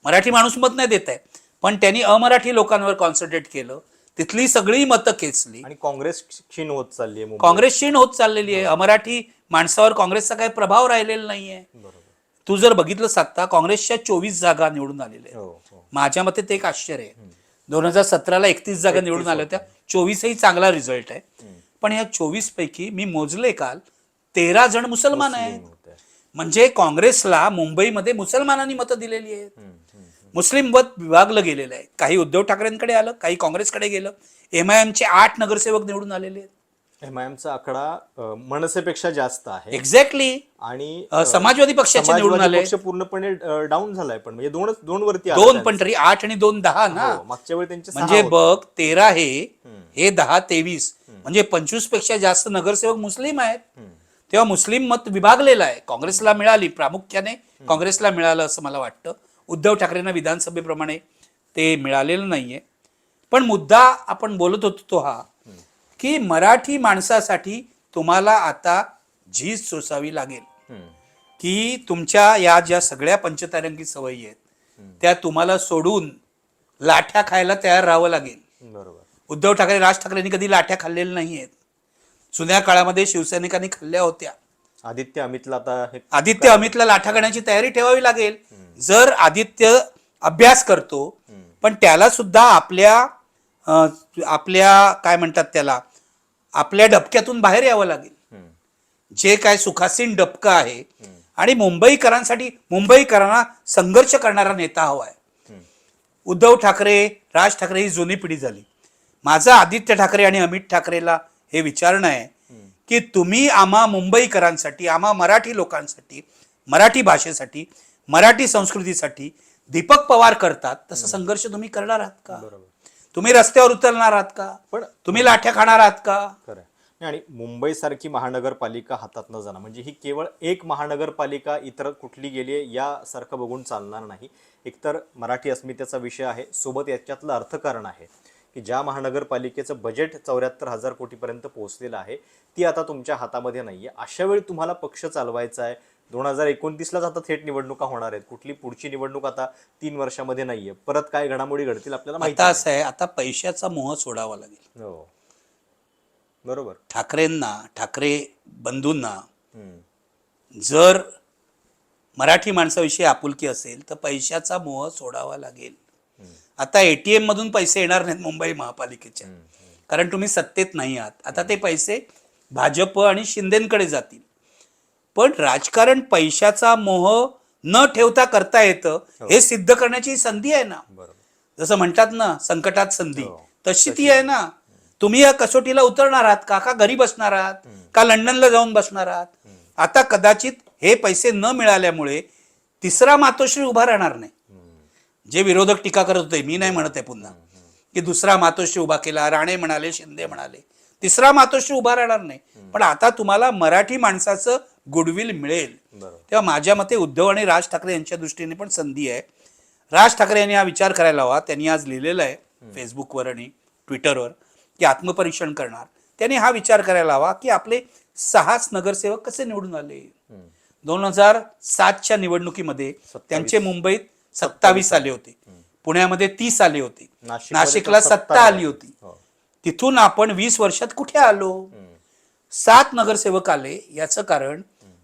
मराठी माणूस मत नाही देत आहे, पण त्यांनी अमराठी लोकांवर कॉन्सन्ट्रेट केलं, तिथली सगळी मतं खेचली आणि काँग्रेस क्षीण होत चालली आहे. काँग्रेस क्षीण होत चाललेली आहे. अमराठी माणसावर काँग्रेसचा काही प्रभाव राहिलेला नाहीये. तू जर बघितलंस आता काँग्रेसच्या 24 जागा निवडून आलेल्या आहेत. माझ्या मते ते एक आश्चर्य आहे. 2017ला 31 जागा निवडून आल्या होत्या, 24ही चांगला रिझल्ट आहे. पण या 24 पैकी मी मोजले काल 13 जण मुसलमान आहेत. म्हणजे काँग्रेसला मुंबईमध्ये मुसलमानांनी मतं दिलेली आहेत. मुस्लिम मत विभागलं गेलेलं आहे. काही उद्धव ठाकरेंकडे आलं, काही काँग्रेसकडे गेलं. MIMचे 8 नगरसेवक निवडून आलेले आहेत. MIMचा आकडा मनसेपेक्षा जास्त आहे. एक्झॅक्टली. आणि समाजवादी पक्षाचे निवडून आले, पक्ष पूर्णपणे डाऊन झालाय, पण म्हणजे दोन वरती 2 पण तरी 8 आणि 2 10 ना. मागच्या वेळी त्यांचे म्हणजे बघ 13 हे 10 23 म्हणजे 25 पेक्षा जास्त नगरसेवक मुस्लिम आहेत. तेव्हा मुस्लिम मत विभागलेलं आहे. काँग्रेसला मिळाली, प्रामुख्याने काँग्रेसला मिळालं असं मला वाटतं. उद्धव ठाकरेंना विधानसभेप्रमाणे ते मिळालेलं नाहीये. पण मुद्दा आपण बोलत होतो तो हा की मराठी माणसासाठी तुम्हाला आता झीज सोसावी लागेल की तुमच्या या ज्या सगळ्या पंचतारांकी सवयी आहेत त्या तुम्हाला सोडून लाठ्या खायला तयार राहावं लागेल. बरोबर. उद्धव ठाकरे, राज ठाकरेंनी कधी लाठ्या खाल्लेल्या नाहीयेत. जुन्या काळामध्ये शिवसैनिकांनी खाल्ल्या होत्या. आदित्य अमितला लाठा खाण्याची तयारी ठेवावी लागेल. जर आदित्य अभ्यास करतो पण त्याला सुद्धा आपल्या काय म्हणतात त्याला, आपल्या डबक्यातून बाहेर यावं लागेल. जे काय सुखासीन डबकं आहे आणि मुंबईकरांना संघर्ष करणारा नेता हवाय. उद्धव ठाकरे, राज ठाकरे ही जुनी पिढी झाली. माझं आदित्य ठाकरे आणि अमित ठाकरेला हे विचारणं आहे की तुम्ही आम्हा मुंबईकरांसाठी, आम्हा मराठी लोकांसाठी, मराठी भाषेसाठी, मराठी संस्कृतीसाठी दीपक पवार करतात तसं संघर्ष तुम्ही करणार आहात का? तुम्ही रस्त्यावर उतरणार आहात का? पण तुम्ही लाठ्या खाणार आहात का? खरं आहे. आणि मुंबईसारखी महानगरपालिका हातात न जाणं म्हणजे ही केवळ एक महानगरपालिका इतर कुठली गेली आहे यासारखं बघून चालणार नाही. एकतर मराठी अस्मितेचा विषय आहे, सोबत याच्यातलं अर्थकारण आहे की ज्या महानगरपालिकेचं बजेट 74,000 कोटीपर्यंत पोहोचलेलं आहे ती आता तुमच्या हातामध्ये नाही आहे. अशा वेळी तुम्हाला पक्ष चालवायचा आहे. 2029लाच आता थेट निवडणुका होणार आहेत. कुठली पुढची निवडणूक आता 3 वर्षामध्ये नाहीये. परत काय घडामोडी घडतील आपल्याला माहिती आता असं आहे, आता पैशाचा मोह सोडावा लागेल. हो, बरोबर. ठाकरेंना, ठाकरे बंधूंना जर मराठी माणसाविषयी आपुलकी असेल तर पैशाचा मोह सोडावा लागेल. आता ATM मधून पैसे येणार नाहीत मुंबई महापालिकेच्या, कारण तुम्ही सत्तेत नाही आहात. आता ते पैसे भाजप आणि शिंदेकडे जातील. पण राजकारण पैशाचा मोह न ठेवता करता येतं हे सिद्ध करण्याची संधी आहे ना. जसं म्हणतात ना, संकटात संधी, तशी ती आहे ना. तुम्ही या कसोटीला उतरणार आहात का घरी बसणार आहात का लंडनला जाऊन बसणार आहात? आता कदाचित हे पैसे न मिळाल्यामुळे तिसरा मातोश्री उभा राहणार नाही. जे विरोधक टीका करत होते, मी नाही म्हणत आहे पुन्हा की दुसरा मातोश्री उभा केला, राणे म्हणाले, शिंदे म्हणाले, तिसरा मातोश्री उभा राहणार नाही. पण आता तुम्हाला मराठी माणसाचं गुडविल मिळेल. तेव्हा माझ्या मते उद्धव आणि राज ठाकरे यांच्या दृष्टीने पण संधी आहे. राज ठाकरे यांनी हा विचार करायला हवा. त्यांनी आज लिहिलेलं आहे फेसबुकवर आणि ट्विटरवर की आत्मपरीक्षण करणार. त्यांनी हा विचार करायला हवा की आपले 6 नगरसेवक कसे निवडून आले. 2007च्या निवडणुकीमध्ये त्यांचे मुंबईत 27 आले होते, पुण्यामध्ये 30 आले होते, नाशिकला 7 आली होती. तिथून आपण 20 वर्षात कुठे आलो? 7 नगरसेवक आले. याचं कारण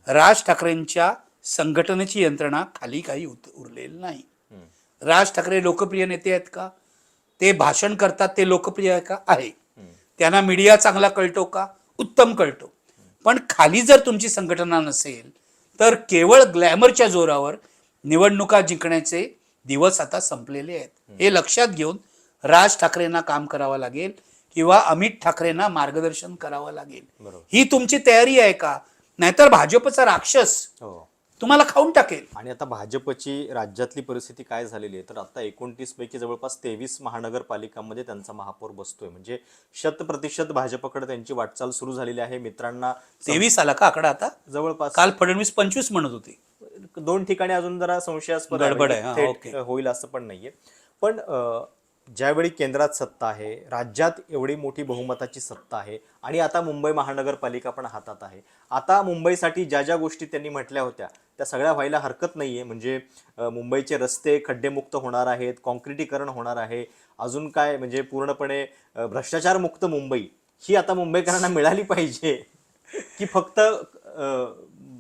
राज ठाकरेंच्या संघटनेची यंत्रणा खाली काही उरलेली नाही. राज ठाकरे लोकप्रिय नेते आहेत का? ते भाषण करतात ते लोकप्रिय आहे का? आहे. त्यांना मीडिया चांगला कळतो का? उत्तम कळतो. पण खाली जर तुमची संघटना नसेल तर केवळ ग्लॅमरच्या जोरावर निवडणुका जिंकण्याचे दिवस आता संपलेले आहेत. हे लक्षात घेऊन राज ठाकरेंना काम करावं लागेल किंवा अमित ठाकरेंना मार्गदर्शन करावं लागेल. ही तुमची तयारी आहे का? नाहीतर भाजपचा राक्षस तुम्हाला खाऊन टाकेल. आणि आता भाजपची राज्यातली परिस्थिती काय झालेली आहे तर आता 29 पैकी जवळपास 23 महानगरपालिकांमध्ये त्यांचा महापौर बसतोय. म्हणजे 100% भाजपकडे त्यांची वाटचाल सुरू झालेली आहे. मित्रांना 23 आला का आकडा आता? जवळपास काल फडणवीस 25 म्हणत होते. 2 ठिकाणी अजून जरा संशयास्पद गडबड आहे. थेट होईल असं पण नाहीये. पण ज्यावेळी केंद्रात सत्ता आहे, राज्यात एवढी मोठी बहुमताची सत्ता आहे आणि आता मुंबई महानगरपालिका पण हातात आहे. आता मुंबईसाठी ज्या ज्या गोष्टी त्यांनी म्हटल्या होत्या त्या सगळ्या व्हायला हरकत नाहीये. म्हणजे मुंबईचे रस्ते खड्डेमुक्त होणार आहेत, कॉन्क्रिटीकरण होणार आहे, अजून काय म्हणजे पूर्णपणे भ्रष्टाचार मुक्त मुंबई ही आता मुंबईकरांना मिळाली पाहिजे की फक्त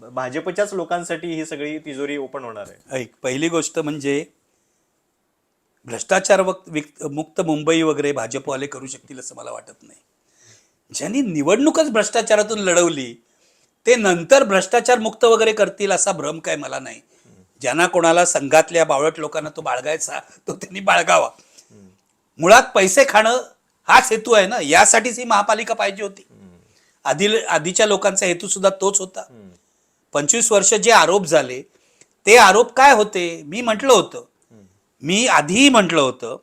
भाजपच्याच लोकांसाठी ही सगळी तिजोरी ओपन होणार आहे? पहिली गोष्ट म्हणजे भ्रष्टाचार मुक्त मुंबई वगैरे भाजपवाले करू शकतील असं मला वाटत नाही. ज्यांनी निवडणूकच भ्रष्टाचारातून लढवली ते नंतर भ्रष्टाचार मुक्त वगैरे करतील असा भ्रम काय मला नाही. ज्यांना कोणाला संघातल्या बावळट लोकांना तो बाळगायचा तो त्यांनी बाळगावा. मुळात पैसे खाणं हाच हेतू आहे ना. यासाठीच ही महापालिका पाहिजे होती. आधीच्या लोकांचा हेतू सुद्धा तोच होता. 25 वर्ष जे आरोप झाले ते आरोप काय होते? मी आधीही म्हटलं होतं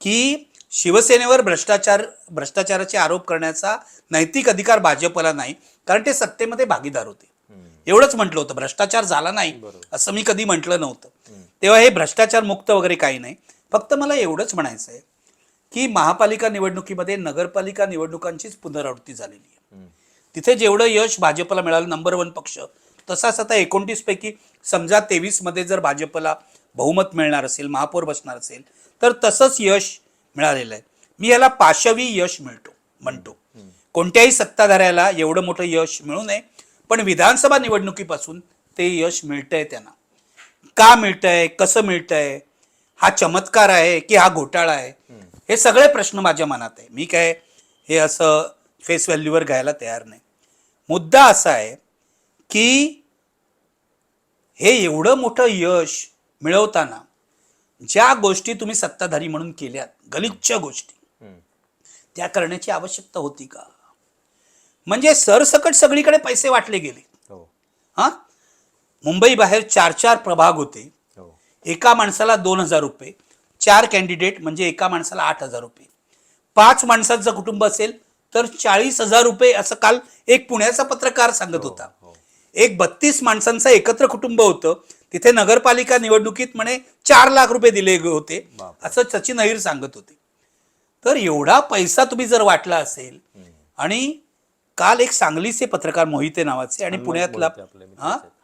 की शिवसेनेवर भ्रष्टाचाराचे आरोप करण्याचा नैतिक अधिकार भाजपला नाही, कारण ते सत्तेमध्ये भागीदार होते. एवढंच म्हटलं होतं. भ्रष्टाचार झाला नाही असं मी कधी म्हटलं नव्हतं. तेव्हा हे भ्रष्टाचार मुक्त वगैरे काही नाही. फक्त मला एवढंच म्हणायचं आहे की महापालिका निवडणुकीमध्ये नगरपालिका निवडणुकांचीच पुनरावृत्ती झालेली आहे. तिथे जेवढं यश भाजपला मिळालं, नंबर 1 पक्ष, तसाच आता 29 पैकी समजा 23 मध्ये जर भाजपला बहुमत मिळणार असेल, महापौर बसणार असेल तर तसंच यश मिळालेलं आहे. मी याला पाशवी यश म्हणतो. कोणत्याही सत्ताधाऱ्याला एवढं मोठं यश मिळू नये, पण विधानसभा निवडणुकीपासून ते यश मिळतंय. त्यांना का मिळतंय, कसं मिळतंय, हा चमत्कार आहे की हा घोटाळा आहे, हे सगळे प्रश्न माझ्या मनात आहे. मी काय हे असं फेस व्हॅल्यूवर घ्यायला तयार नाही. मुद्दा असा आहे की हे एवढं मोठं यश मिळवताना ज्या गोष्टी तुम्ही सत्ताधारी म्हणून केल्यात, गलिच्छ गोष्टी, त्या करण्याची आवश्यकता होती का? म्हणजे सरसकट सगळीकडे पैसे वाटले गेले. हा, मुंबई बाहेर 4 प्रभाग होते, एका माणसाला 2,000 रुपये, 4 कॅन्डिडेट म्हणजे एका माणसाला 8,000 रुपये, 5 माणसाचं कुटुंब असेल तर 40,000 रुपये, असं काल एक पुण्याचा पत्रकार सांगत होता. एक 32 माणसांचं एकत्र कुटुंब होतं, तिथे नगरपालिका निवडणुकीत म्हणे 4 लाख रुपये दिले होते, असं सचिन अहिर सांगत होते. तर एवढा पैसा तुम्ही जर वाटला असेल, आणि काल एक सांगलीचे पत्रकार मोहिते नावाचे आणि पुण्यातला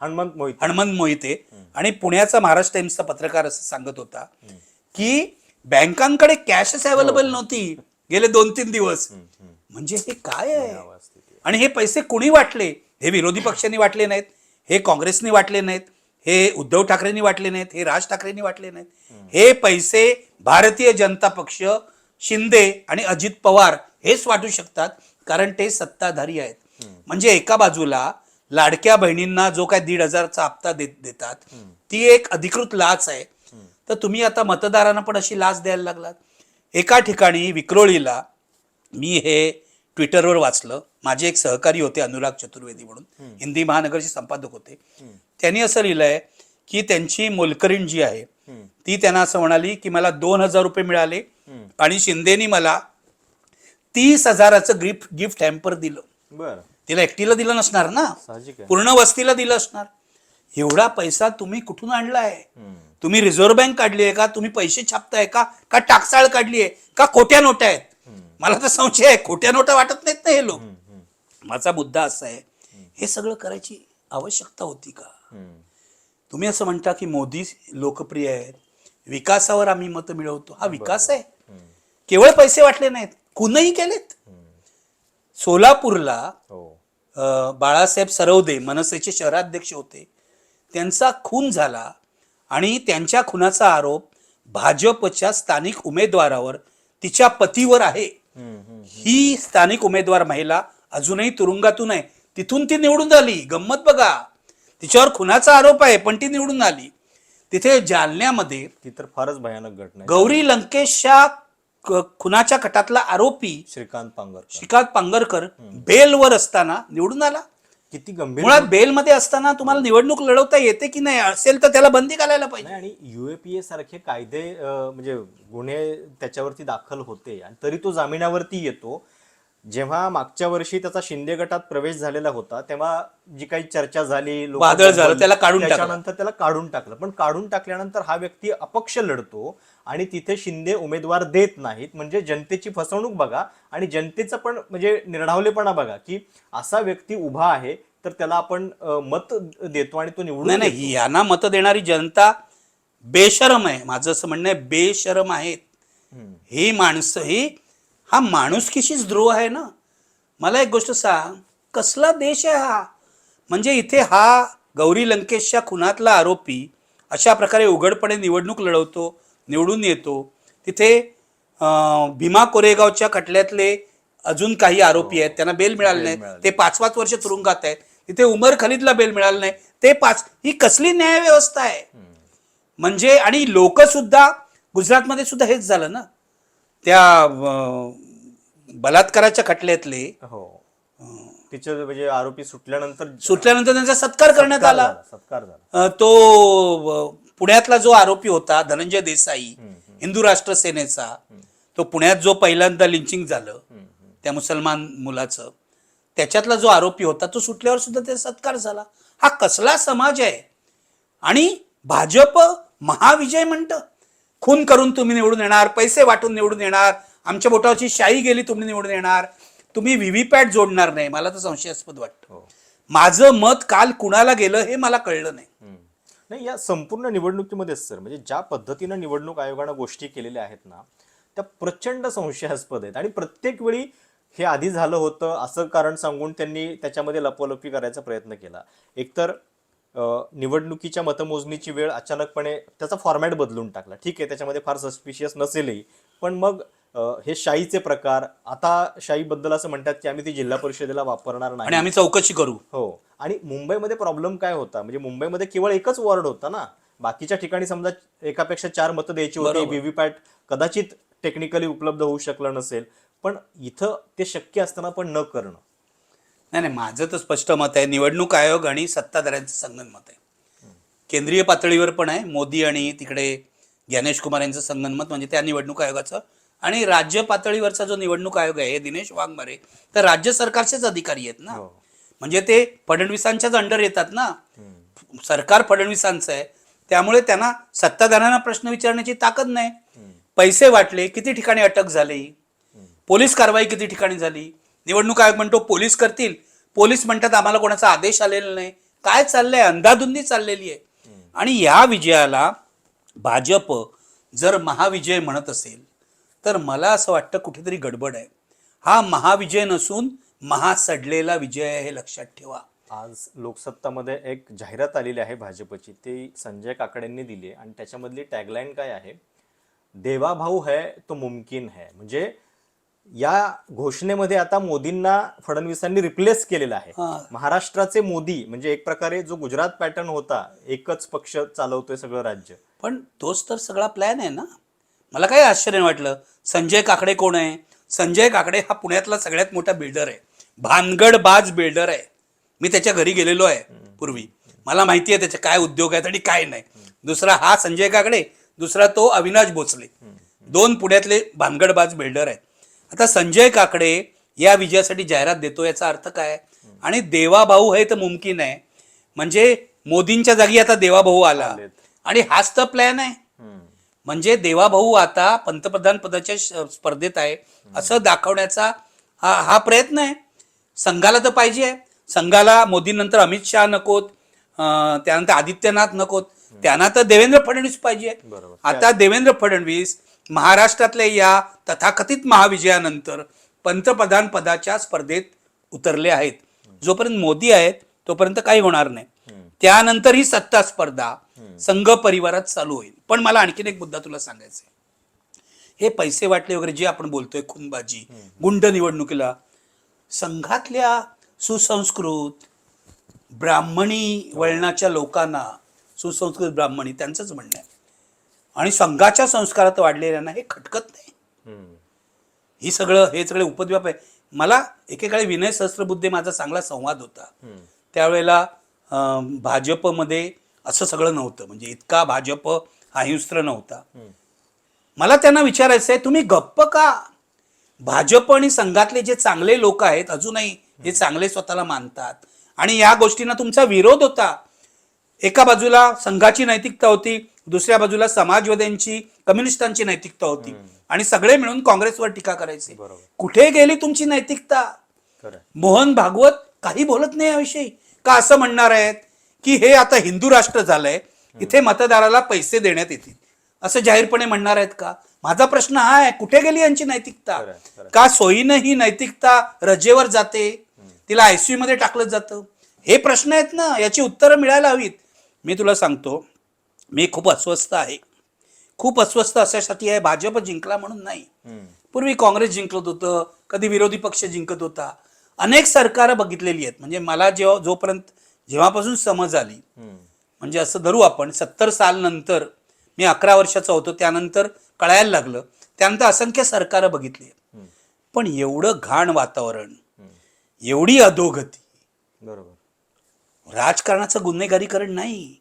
हनुमंत मोहिते आणि पुण्याचा महाराष्ट्र टाइम्सचा पत्रकार असं सांगत होता की बँकांकडे कॅशच अवेलेबल नव्हती गेले 2-3 दिवस. म्हणजे हे काय आहे? आणि हे पैसे कुणी वाटले? हे विरोधी पक्षांनी वाटले नाहीत, हे काँग्रेसनी वाटले नाहीत, हे उद्धव ठाकरेंनी वाटले नाहीत, हे राज ठाकरेंनी वाटले नाहीत. हे पैसे भारतीय जनता पक्ष, शिंदे आणि अजित पवार हेच वाटू शकतात, कारण ते सत्ताधारी आहेत. म्हणजे एका बाजूला लाडक्या बहिणींना जो काय 1,500चा हप्ता देतात, ती एक अधिकृत लाच आहे. तर तुम्ही आता मतदारांना पण अशी लाच द्यायला लागलात. एका ठिकाणी विक्रोळीला, मी हे ट्विटरवर वाचलं, माझे एक सहकारी होते अनुराग चतुर्वेदी म्हणून, हिंदी महानगरचे संपादक होते, त्यांनी असं लिहिलंय की त्यांची मोलकरीण जी आहे ती त्यांना असं म्हणाली की मला 2,000 रुपये मिळाले आणि शिंदेनी मला 30,000चं गिफ्ट हॅम्पर दिलं. तिला एकटीला दिलं नसणार ना, पूर्ण वस्तीला दिलं असणार. एवढा पैसा तुम्ही कुठून आणलाय? तुम्ही रिझर्व्ह बँक काढली आहे का? तुम्ही पैसे छापताय का? का टाकसाळ काढली आहे का? खोट्या नोटा आहेत? मला तर संशय आहे, खोट्या नोटा वाटत नाहीत ना हे लोक. माझा मुद्दा असा आहे, हे सगळं करायची आवश्यकता होती का? तुम्ही असं म्हणता की मोदी लोकप्रिय आहेत, विकासावर आम्ही मत मिळवतो. हा विकास आहे? केवळ पैसे वाटले नाहीत, खूनही केलेत. सोलापूरला बाळासाहेब सरवदे मनसेचे शहराध्यक्ष होते, त्यांचा खून झाला आणि त्यांच्या खुनाचा आरोप भाजपच्या स्थानिक उमेदवारावर, तिच्या पतीवर आहे. ही स्थानिक उमेदवार महिला अजूनही तुरुंगातून आहे, तिथून ती निवडून आली. गंमत बघा, तिच्यावर खुनाचा आरोप आहे पण ती निवडून आली. तिथे जालन्यामध्ये ती तर फारच भयानक घटना आहे. गौरी लंकेशच्या खुनाच्या कटातला आरोपी श्रीकांत पांगरकर बेलवर असताना निवडून आला. किती गंभीर. मुळात बेलमध्ये असताना तुम्हाला निवडणूक लढवता येते की नाही? असेल तर त्याला बंदी घालायला पाहिजे. आणि UAPA सारखे कायदे म्हणजे गुन्हे त्याच्यावरती दाखल होते आणि तरी तो जामिनावरती येतो. जेव्हा मागच्या वर्षी त्याचा शिंदे गटात प्रवेश झालेला होता तेव्हा जी काही चर्चा झाली, वादळ झालं, त्याला काढून टाकलं. त्याच्यानंतर त्याला काढून टाकलं. पण काढून टाकल्यानंतर हा व्यक्ती अपक्ष लढतो आणि तिथे शिंदे उमेदवार देत नाहीत. म्हणजे जनतेची फसवणूक बघा आणि जनतेचं पण म्हणजे निर्ढावलेपणा बघा की असा व्यक्ती उभा आहे तर त्याला आपण मत देतो आणि तो निवडून. नाही, यांना मत देणारी जनता बेशरम आहे. माझं असं म्हणणं आहे, बेशरम आहेत ही माणसं. ही हा माणुसकीशीच द्रोह आहे ना. मला एक गोष्ट सांग, कसला देश आहे हा? म्हणजे इथे हा गौरी लंकेशच्या खुनातला आरोपी अशा प्रकारे उघडपणे निवडणूक लढवतो, निवडून येतो. तिथे भीमा कोरेगावच्या खटल्यातले अजून काही आरोपी आहेत, त्यांना बेल मिळाली नाही, ते 5-5 वर्ष तुरुंगात आहेत. तिथे उमर खलीदला बेल मिळालं नाही, ते 5. ही कसली न्याय व्यवस्था आहे? म्हणजे आणि लोक सुद्धा, गुजरातमध्ये सुद्धा हेच झालं ना, त्या बलात्काराच्या खटल्यातले तिचे म्हणजे आरोपी सुटल्यानंतर त्यांचा सत्कार करण्यात आला. तो पुण्यातला जो आरोपी होता धनंजय देसाई, हिंदू राष्ट्र सेनेचा, तो पुण्यात जो पहिल्यांदा लिंचिंग झालं त्या मुसलमान मुलाचं, त्याच्यातला जो आरोपी होता तो सुटल्यावर सुद्धा त्याचा सत्कार झाला. हा कसला समाज आहे? आणि भाजप महाविजय म्हणतं. खून करून तुम्ही निवडून येणार, पैसे वाटून निवडून येणार, आमच्या बोटावरची शाई गेली तुम्ही निवडून येणार, तुम्ही व्हीव्हीपॅट जोडणार नाही. मला तर संशयास्पद वाटतं. माझं मत काल कुणाला गेलं हे मला कळलं नाही. नाही, या संपूर्ण निवडणुकीमध्ये सर म्हणजे ज्या पद्धतीनं निवडणूक आयोगानं गोष्टी केलेल्या आहेत ना, त्या प्रचंड संशयास्पद आहेत. आणि प्रत्येक वेळी हे आधी झालं होतं असं कारण सांगून त्यांनी त्याच्यामध्ये लपवलपी करायचा प्रयत्न केला. एकतर निवडणुकीच्या मतमोजणीची वेळ अचानकपणे त्याचा फॉर्मॅट बदलून टाकला. ठीक आहे, त्याच्यामध्ये फार सस्पिशियस नसेलही, पण मग हे शाईचे प्रकार, आता शाईबद्दल असं म्हणतात की आम्ही ती जिल्हा परिषदेला वापरणार नाही आणि आम्ही चौकशी करू. हो. आणि मुंबईमध्ये प्रॉब्लेम काय होता, म्हणजे मुंबईमध्ये केवळ एकच वॉर्ड होता ना, बाकीच्या ठिकाणी समजा एकापेक्षा 4 मतं द्यायची होती, व्हीव्हीपॅट कदाचित टेक्निकली उपलब्ध होऊ शकलं नसेल, पण इथं ते शक्य असताना पण न करणं. नाही, माझं तर स्पष्ट मत आहे, निवडणूक आयोग आणि सत्ताधाऱ्यांचं संगनमत आहे. केंद्रीय पातळीवर पण आहे, मोदी आणि तिकडे ज्ञानेश कुमार यांचं संगनमत म्हणजे त्या निवडणूक आयोगाचं, आणि राज्य पातळीवरचा जो निवडणूक आयोग आहे हे दिनेश वाघमारे तर राज्य सरकारचेच अधिकारी आहेत ना, म्हणजे ते फडणवीसांच्याच अंडर येतात ना, सरकार फडणवीसांचं आहे, त्यामुळे त्यांना सत्ताधाऱ्यांना प्रश्न विचारण्याची ताकद नाही. पैसे वाटले, किती ठिकाणी अटक झाली, पोलीस कारवाई किती ठिकाणी झाली, निवडणूक आयोग म्हणतो पोलीस करतील, पोलीस म्हणतात आम्हाला कोणाचा आदेश आलेला नाही. काय चाललंय, अंधाधुंदी चाललेली आहे. आणि या विजयाला भाजप जर महाविजय म्हणत असेल तर मला असं वाटतं कुठेतरी गडबड आहे. हा महाविजय नसून महासडलेला विजय आहे, हे लक्षात ठेवा. आज लोकसत्तामध्ये एक जाहिरात आलेली आहे भाजपची, ती संजय काकडेंनी दिली आहे आणि त्याच्यामधली टॅगलाईन काय आहे, देवा भाऊ है तो मुमकिन है. म्हणजे या घोषणेमध्ये आता मोदींना फडणवीसांनी रिप्लेस केलेलं आहे. महाराष्ट्राचे मोदी म्हणजे एक प्रकारे जो गुजरात पॅटर्न होता, एकच पक्ष चालवतोय सगळं राज्य, पण तोच तर सगळा प्लॅन आहे ना. मला काही आश्चर्य वाटलं. संजय काकडे कोण आहे? संजय काकडे हा पुण्यातला सगळ्यात मोठा बिल्डर आहे, भानगडबाज बिल्डर आहे. मी त्याच्या घरी गेलेलो आहे पूर्वी, मला माहिती आहे त्याचे काय उद्योग आहेत आणि काय नाही. दुसरा हा संजय काकडे, दुसरा तो अविनाश भोसले, 2 पुण्यातले भानगडबाज बिल्डर आहेत. आता संजय काकडे या विजयासाठी जाहिरात देतो, याचा अर्थ काय? आणि देवाभाऊ हे तर मुमकिन आहे, म्हणजे मोदींच्या जागी आता देवाभाऊ आला आणि हाच तर प्लॅन आहे. म्हणजे देवाभाऊ आता पंतप्रधान पदाच्या स्पर्धेत आहे असं दाखवण्याचा हा प्रयत्न आहे. संघाला तर पाहिजे आहे, संघाला मोदींनंतर अमित शहा नकोत, त्यानंतर आदित्यनाथ नकोत, त्यांना तर देवेंद्र फडणवीस पाहिजे. आता देवेंद्र फडणवीस महाराष्ट्रातल्या या तथाकथित महाविजयानंतर पंतप्रधान पदाच्या स्पर्धेत उतरले आहेत. जोपर्यंत मोदी आहेत तोपर्यंत काही होणार नाही, त्यानंतर ही सत्ता स्पर्धा संघ परिवारात चालू होईल. पण मला आणखीन एक मुद्दा तुला सांगायचा आहे. हे पैसे वाटले वगैरे जे आपण बोलतोय, खूनबाजी, गुंड निवडणुकीला, संघातल्या सुसंस्कृत ब्राह्मणी वळणाच्या लोकांना, सुसंस्कृत ब्राह्मणी त्यांचंच म्हणणं आहे, आणि संघाच्या संस्कारात वाढलेल्यांना हे खटकत नाही. हे सगळे उपद्व्याप आहे. मला एकेकाळी विनय सहस्त्रबुद्धे माझा चांगला संवाद होता, त्यावेळेला भाजपमध्ये असं सगळं नव्हतं, म्हणजे इतका भाजप हा हिंस्त्र नव्हता. मला त्यांना विचारायचं आहे, तुम्ही गप्प का? भाजप आणि संघातले जे चांगले लोक आहेत अजूनही हे चांगले स्वतःला मानतात आणि या गोष्टींना तुमचा विरोध होता. एका बाजूला संघाची नैतिकता होती, दुसऱ्या बाजूला समाजवाद्यांची, कम्युनिस्टांची नैतिकता होती, आणि सगळे मिळून काँग्रेसवर टीका करायचे. कुठे गेली तुमची नैतिकता? मोहन भागवत काही बोलत नाही याविषयी. का असं म्हणणार आहेत की हे आता हिंदू राष्ट्र झालंय, इथे मतदाराला पैसे देण्यात येतील, असं जाहीरपणे म्हणणार आहेत का? माझा प्रश्न हा आहे, कुठे गेली यांची नैतिकता? का सोयीनं ही नैतिकता रजेवर जाते, तिला आयसीयू मध्ये टाकलं जातं? हे प्रश्न आहेत ना, याची उत्तरं मिळायला हवीत. मी तुला सांगतो, मी खूप अस्वस्थ आहे. खूप अस्वस्थ अशासाठी आहे, भाजप जिंकला म्हणून नाही. पूर्वी काँग्रेस जिंकत होतं, कधी विरोधी पक्ष जिंकत होता, अनेक सरकारं बघितलेली आहेत. म्हणजे मला जेव्हापासून समज आली, म्हणजे असं धरू आपण 70 साल नंतर, मी 11 वर्षाचा होतो, त्यानंतर कळायला लागलं, त्यानंतर असंख्य सरकारं बघितली. पण एवढं घाण वातावरण, एवढी अधोगती, बरोबर, राजकारणाचं गुन्हेगारीकरण नाही,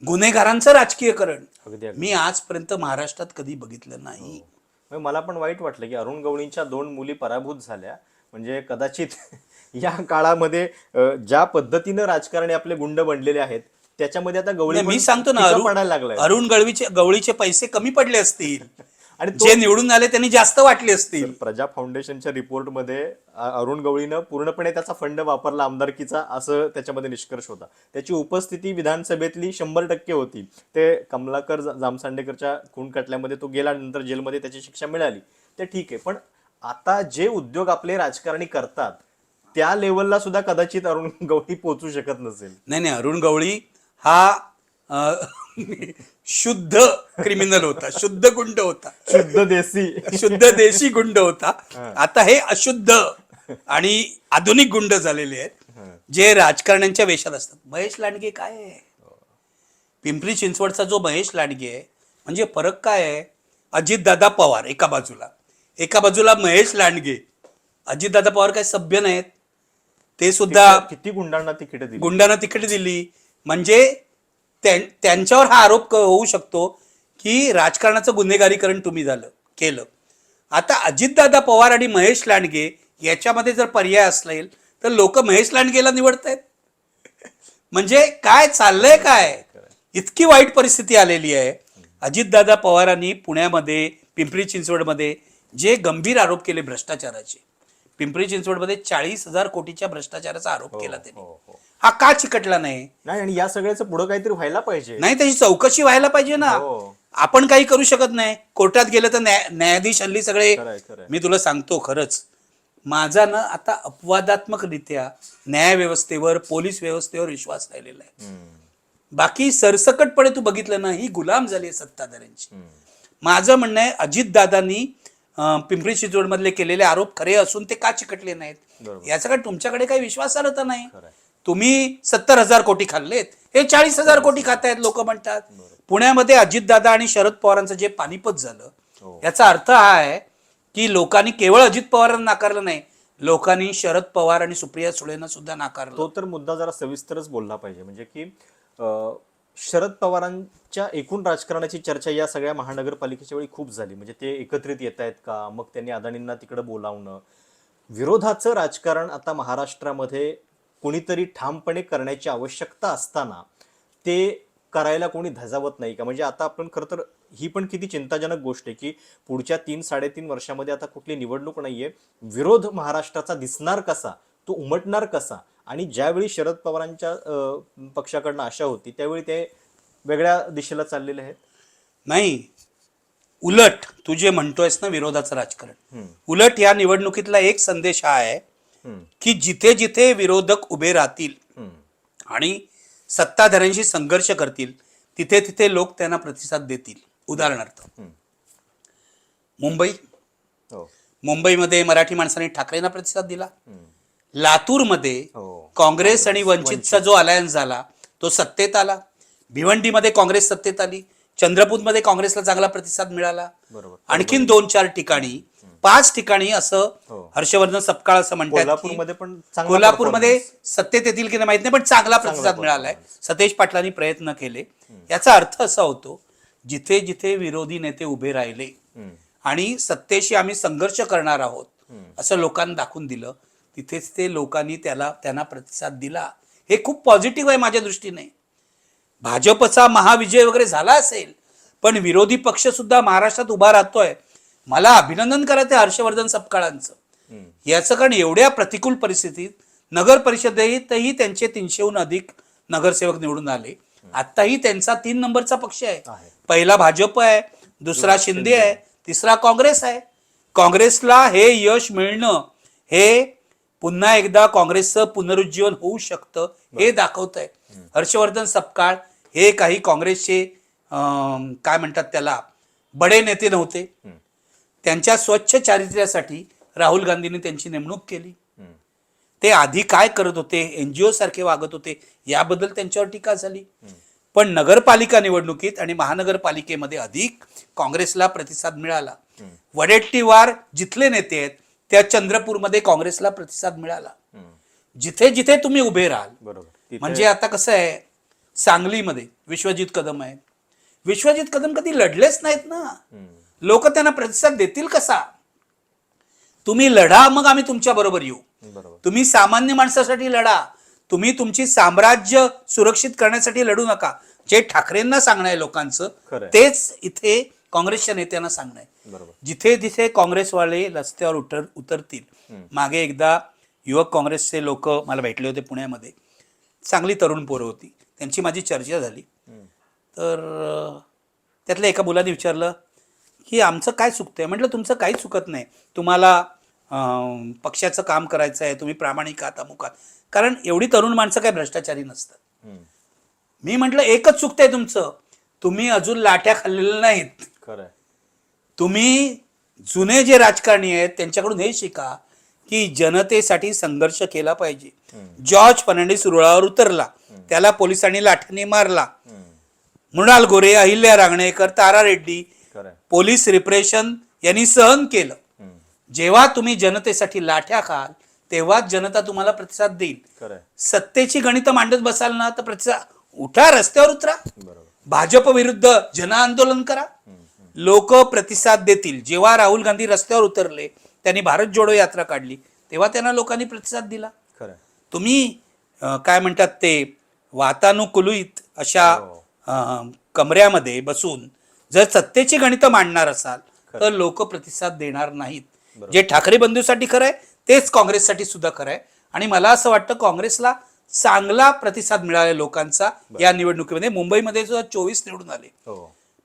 गुन्हेगारांचं राजकीयकरण मी आजपर्यंत महाराष्ट्रात कधी बघितलं नाही. मला पण वाईट वाटलं की अरुण गवळींच्या 2 मुली पराभूत झाल्या. म्हणजे कदाचित या काळामध्ये ज्या पद्धतीनं राजकारणी आपले गुंड बनलेले आहेत त्याच्यामध्ये आता गवळी, मी सांगतो ना, अरुण गवळीचे पैसे कमी पडले असतील आणि जे निवडून आले त्यांनी जास्त वाटले असतील. प्रजा फाउंडेशनच्या रिपोर्टमध्ये अरुण गवळीनं पूर्णपणे त्याचा फंड वापरला आमदारकीचा, असं त्याच्यामध्ये निष्कर्ष होता. त्याची उपस्थिती विधानसभेतली 100% होती. ते कमलाकर जामसांडेकरच्या खून खटल्यामध्ये तो गेला, नंतर जेलमध्ये त्याची शिक्षा मिळाली, ते ठीक आहे. पण आता जे उद्योग आपले राजकारणी करतात त्या लेवलला सुद्धा कदाचित अरुण गवळी पोहोचू शकत नसेल. नाही, अरुण गवळी हा शुद्ध क्रिमिनल होता, शुद्ध गुंड होता, शुद्ध देशी गुंड होता. आता हे अशुद्ध आणि आधुनिक गुंड झालेले आहेत जे राजकारण्यांच्या वेशात असतात. महेश लांडगे काय आहे? पिंपरी चिंचवडचा जो महेश लांडगे आहे, म्हणजे फरक काय आहे? अजितदादा पवार एका बाजूला महेश लांडगे. अजितदादा पवार काय सभ्य नाहीत, ते सुद्धा किती गुंडांना तिकीट दिली, गुंडांना तिकीट दिली. म्हणजे त्यांच्यावर हा आरोप होऊ शकतो की राजकारणाचं गुन्हेगारीकरण तुम्ही केलं. आता अजितदादा पवार आणि महेश लांडगे याच्यामध्ये जर पर्याय असेल तर लोक महेश लांडगेला निवडतायत. म्हणजे काय चाललंय काय? इतकी वाईट परिस्थिती आलेली आहे. अजितदादा पवारांनी पुण्यामध्ये, पिंपरी चिंचवडमध्ये जे गंभीर आरोप केले भ्रष्टाचाराचे, पिंपरी चिंचवडमध्ये 40,000 कोटीच्या भ्रष्टाचाराचा आरोप केला त्यांनी. हा का चिकटला नाही? आणि या सगळ्याचं पुढे काहीतरी व्हायला पाहिजे. नाही, त्याची चौकशी व्हायला पाहिजे ना. आपण काही करू शकत नाही. कोर्टात गेलं तर न्यायाधीश हल्ली सगळे, मी तुला सांगतो खरंच, माझा ना आता अपवादात्मकरित्या न्यायव्यवस्थेवर, पोलीस व्यवस्थेवर विश्वास राहिलेला आहे. बाकी सरसकटपणे तू बघितलं ना, ही गुलाम झाली आहे सत्ताधाऱ्यांची. माझं म्हणणं आहे, अजितदादांनी पिंपरी चिंचवडमधले केलेले आरोप खरे असून ते का चिकटले नाहीत? याचा काय तुमच्याकडे काही विश्वास आला तर नाही? तुम्ही 70,000 कोटी खाल्लेत, हे 40,000 कोटी खातायत लोक म्हणतात. पुण्यामध्ये अजितदादा आणि शरद पवारांचं जे पानिपत झालं, याचा अर्थ हा आहे की लोकांनी केवळ अजित पवारांना नाकारलं नाही, लोकांनी शरद पवार आणि सुप्रिया सुळेंना सुद्धा नाकारलं. तो तर मुद्दा जरा सविस्तरच बोलला पाहिजे. म्हणजे की शरद पवारांच्या एकूण राजकारणाची चर्चा या सगळ्या महानगरपालिकेच्या वेळी खूप झाली. म्हणजे ते एकत्रित येत आहेत का, मग त्यांनी अदानींना तिकडे बोलावणं, विरोधाचं राजकारण आता महाराष्ट्रामध्ये कोणीतरी ठामपणे करण्याची आवश्यकता असताना ते करायला कोणी धजावत नाही का? म्हणजे आता आपण खरं तर ही पण किती चिंताजनक गोष्ट आहे की पुढच्या 3-3.5 वर्षामध्ये आता कुठली निवडणूक नाहीये, विरोध महाराष्ट्राचा दिसणार कसा, तो उमटणार कसा? आणि ज्यावेळी शरद पवारांच्या पक्षाकडनं आशा होती त्यावेळी ते वेगळ्या दिशेला चाललेले आहेत. नाही, उलट तू जे म्हणतोयस ना विरोधाचं राजकारण, उलट या निवडणुकीतला एक संदेश हा आहे की जिथे जिथे विरोधक उभे राहतील आणि सत्ताधाऱ्यांशी संघर्ष करतील, तिथे तिथे लोक त्यांना प्रतिसाद देतील. उदाहरणार्थ मुंबईमध्ये मराठी माणसांनी ठाकरेंना प्रतिसाद दिला. लातूरमध्ये काँग्रेस आणि वंचितचा जो अलायन्स झाला तो सत्तेत आला. भिवंडीमध्ये काँग्रेस सत्तेत आली. चंद्रपूरमध्ये काँग्रेसला चांगला प्रतिसाद मिळाला. आणखीन 2-4 ठिकाणी, 5 ठिकाणी असं हर्षवर्धन सपकाळ असं म्हणतात, कोल्हापूरमध्ये सत्तेत येतील की नाही माहित नाही, पण चांगला प्रतिसाद मिळालाय. सतेज पाटलांनी प्रयत्न केले. याचा अर्थ असा होतो, जिथे जिथे विरोधी नेते उभे राहिले आणि सत्तेशी आम्ही संघर्ष करणार आहोत असं लोकांना दाखवून दिलं, तिथेच ते लोकांनी त्यांना प्रतिसाद दिला. हे खूप पॉझिटिव्ह आहे माझ्या दृष्टीने. भाजपचा महाविजय वगैरे झाला असेल, पण विरोधी पक्ष सुद्धा महाराष्ट्रात उभा राहतोय. मला अभिनंदन करायचं हर्षवर्धन सपकाळांचं याचं, कारण एवढ्या प्रतिकूल परिस्थितीत नगर परिषदेतही त्यांचे 300हून अधिक नगरसेवक निवडून आले. आताही त्यांचा 3 नंबरचा पक्ष आहे. पहिला भाजप आहे, दुसरा शिंदे आहे, तिसरा काँग्रेस आहे. काँग्रेसला हे यश मिळणं हे पुन्हा एकदा काँग्रेसचं पुनरुज्जीवन होऊ शकतं हे दाखवत आहे. हर्षवर्धन सपकाळ हे काही काँग्रेसचे काय म्हणतात त्याला बडे नेते नव्हते. त्यांच्या स्वच्छ चारित्र्यासाठी राहुल गांधींनी त्यांची नेमणूक केली. ते आधी काय करत होते, NGO सारखे वागत होते, याबद्दल त्यांच्यावर टीका झाली. पण नगरपालिका निवडणुकीत आणि महानगरपालिकेमध्ये अधिक काँग्रेसला प्रतिसाद मिळाला. वडेट्टीवार जिथले नेते आहेत त्या चंद्रपूरमध्ये काँग्रेसला प्रतिसाद मिळाला. जिथे जिथे तुम्ही उभे राहाल, म्हणजे आता कसं आहे, सांगलीमध्ये विश्वजित कदम आहेत. विश्वजित कदम कधी लढलेच नाहीत ना, लोक त्यांना प्रतिसाद देतील कसा? तुम्ही लढा, मग आम्ही तुमच्या बरोबर येऊ. तुम्ही सामान्य माणसासाठी लढा, तुम्ही तुमची साम्राज्य सुरक्षित करण्यासाठी लढू नका. जे ठाकरेंना सांगणं आहे लोकांचं, तेच इथे काँग्रेसच्या नेत्यांना सांगणं आहे. जिथे जिथे काँग्रेसवाले रस्त्यावर उतरतील. मागे एकदा युवक काँग्रेसचे लोक मला भेटले होते पुण्यामध्ये, चांगली तरुण पोरं होती, त्यांची माझी चर्चा झाली. तर त्यातल्या एका मुलाने विचारलं की आमचं काय चुकतंय? म्हटलं तुमचं काही चुकत नाही, तुम्हाला पक्षाचं काम करायचं आहे, तुम्ही प्रामाणिक आहात, अमुक आहात. कारण एवढी तरुण माणसं काय भ्रष्टाचारी नसतात. मी म्हटलं एकच चुकतंय तुमचं, तुम्ही अजून लाट्या खाल्लेल्या नाहीत. तुम्ही जुने जे राजकारणी आहेत त्यांच्याकडून हे शिका की जनतेसाठी संघर्ष केला पाहिजे. जॉर्ज फर्नांडिस रुळावर उतरला, त्याला पोलिसांनी लाठ्याने मारला, मृणाल गोरे, अहिल्या रांगणेकर, तारा रेड्डी, खरंय. पोलीस रिप्रेशन यांनी सहन केलं. जेव्हा तुम्ही जनतेसाठी लाठ्या खाल तेव्हाच जनता तुम्हाला प्रतिसाद देईल. खरंय. सत्तेची गणितं मांडत बसाल ना तर प्रतिसाद उठा, रस्त्यावर उतरा, बरोबर. भाजप विरुद्ध जन आंदोलन करा, लोक प्रतिसाद देतील. जेव्हा राहुल गांधी रस्त्यावर उतरले, त्यांनी भारत जोडो यात्रा काढली, तेव्हा त्यांना लोकांनी प्रतिसाद दिला. खरंय. तुम्ही काय म्हणतात ते वातानुकूलित अशा कमऱ्यामध्ये बसून जर सत्तेची गणितं मांडणार असाल तर लोक प्रतिसाद देणार नाहीत. जे ठाकरे बंधूसाठी खरं आहे तेच काँग्रेससाठी सुद्धा खरं आहे. आणि मला असं वाटतं काँग्रेसला चांगला प्रतिसाद मिळाला लोकांचा या निवडणुकीमध्ये. मुंबईमध्ये सुद्धा 24 निवडून आले.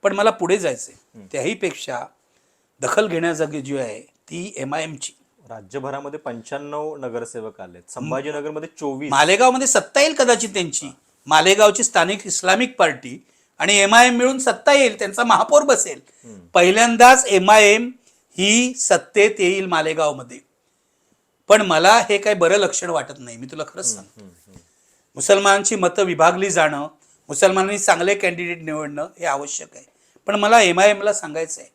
पण मला पुढे जायचंय. त्याही पेक्षा दखल घेण्याजोगी जी आहे ती MIMची. राज्यभरामध्ये 95 नगरसेवक आले, संभाजीनगरमध्ये 24. मालेगावमध्ये सत्ता येईल कदाचित त्यांची. मालेगावची स्थानिक इस्लामिक पार्टी आणि MIM मिळून सत्ता येईल, त्यांचा महापौर बसेल. पहिल्यांदाच MIM ही सत्तेत येईल मालेगावमध्ये. पण मला हे काही बरं लक्षण वाटत नाही, मी तुला खरंच सांगतो. मुसलमानांची मतं विभागली जाणं, मुसलमानांनी चांगले कॅन्डिडेट निवडणं हे आवश्यक आहे. पण मला MIMला सांगायचं आहे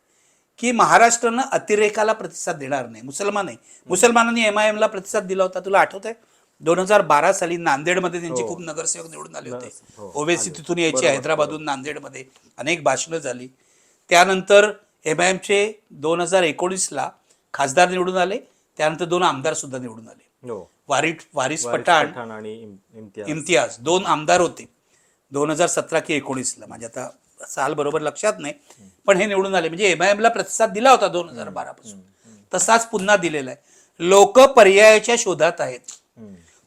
की महाराष्ट्रानं अतिरेकाला प्रतिसाद देणार नाही. मुसलमानांनी MIMला प्रतिसाद दिला होता. तुला आठवत आहे 2012 साली नांदेडमध्ये त्यांचे खूप नगरसेवक निवडून आले होते. ओवेसी तिथून यायचे, हैदराबादहून नांदेडमध्ये अनेक भाषणं झाली. त्यानंतर MIMचे 2019ला खासदार निवडून आले, त्यानंतर 2 आमदार सुद्धा निवडून आले. वारिस पठाण आणि इम्तियाज 2 आमदार होते 2017 की 19ला, माझ्या आता साल बरोबर लक्षात नाही, पण हे निवडून आले. म्हणजे MIMला प्रतिसाद दिला होता 2012 पासून, तसाच पुन्हा दिलेला आहे. लोक पर्यायाच्या शोधात आहेत.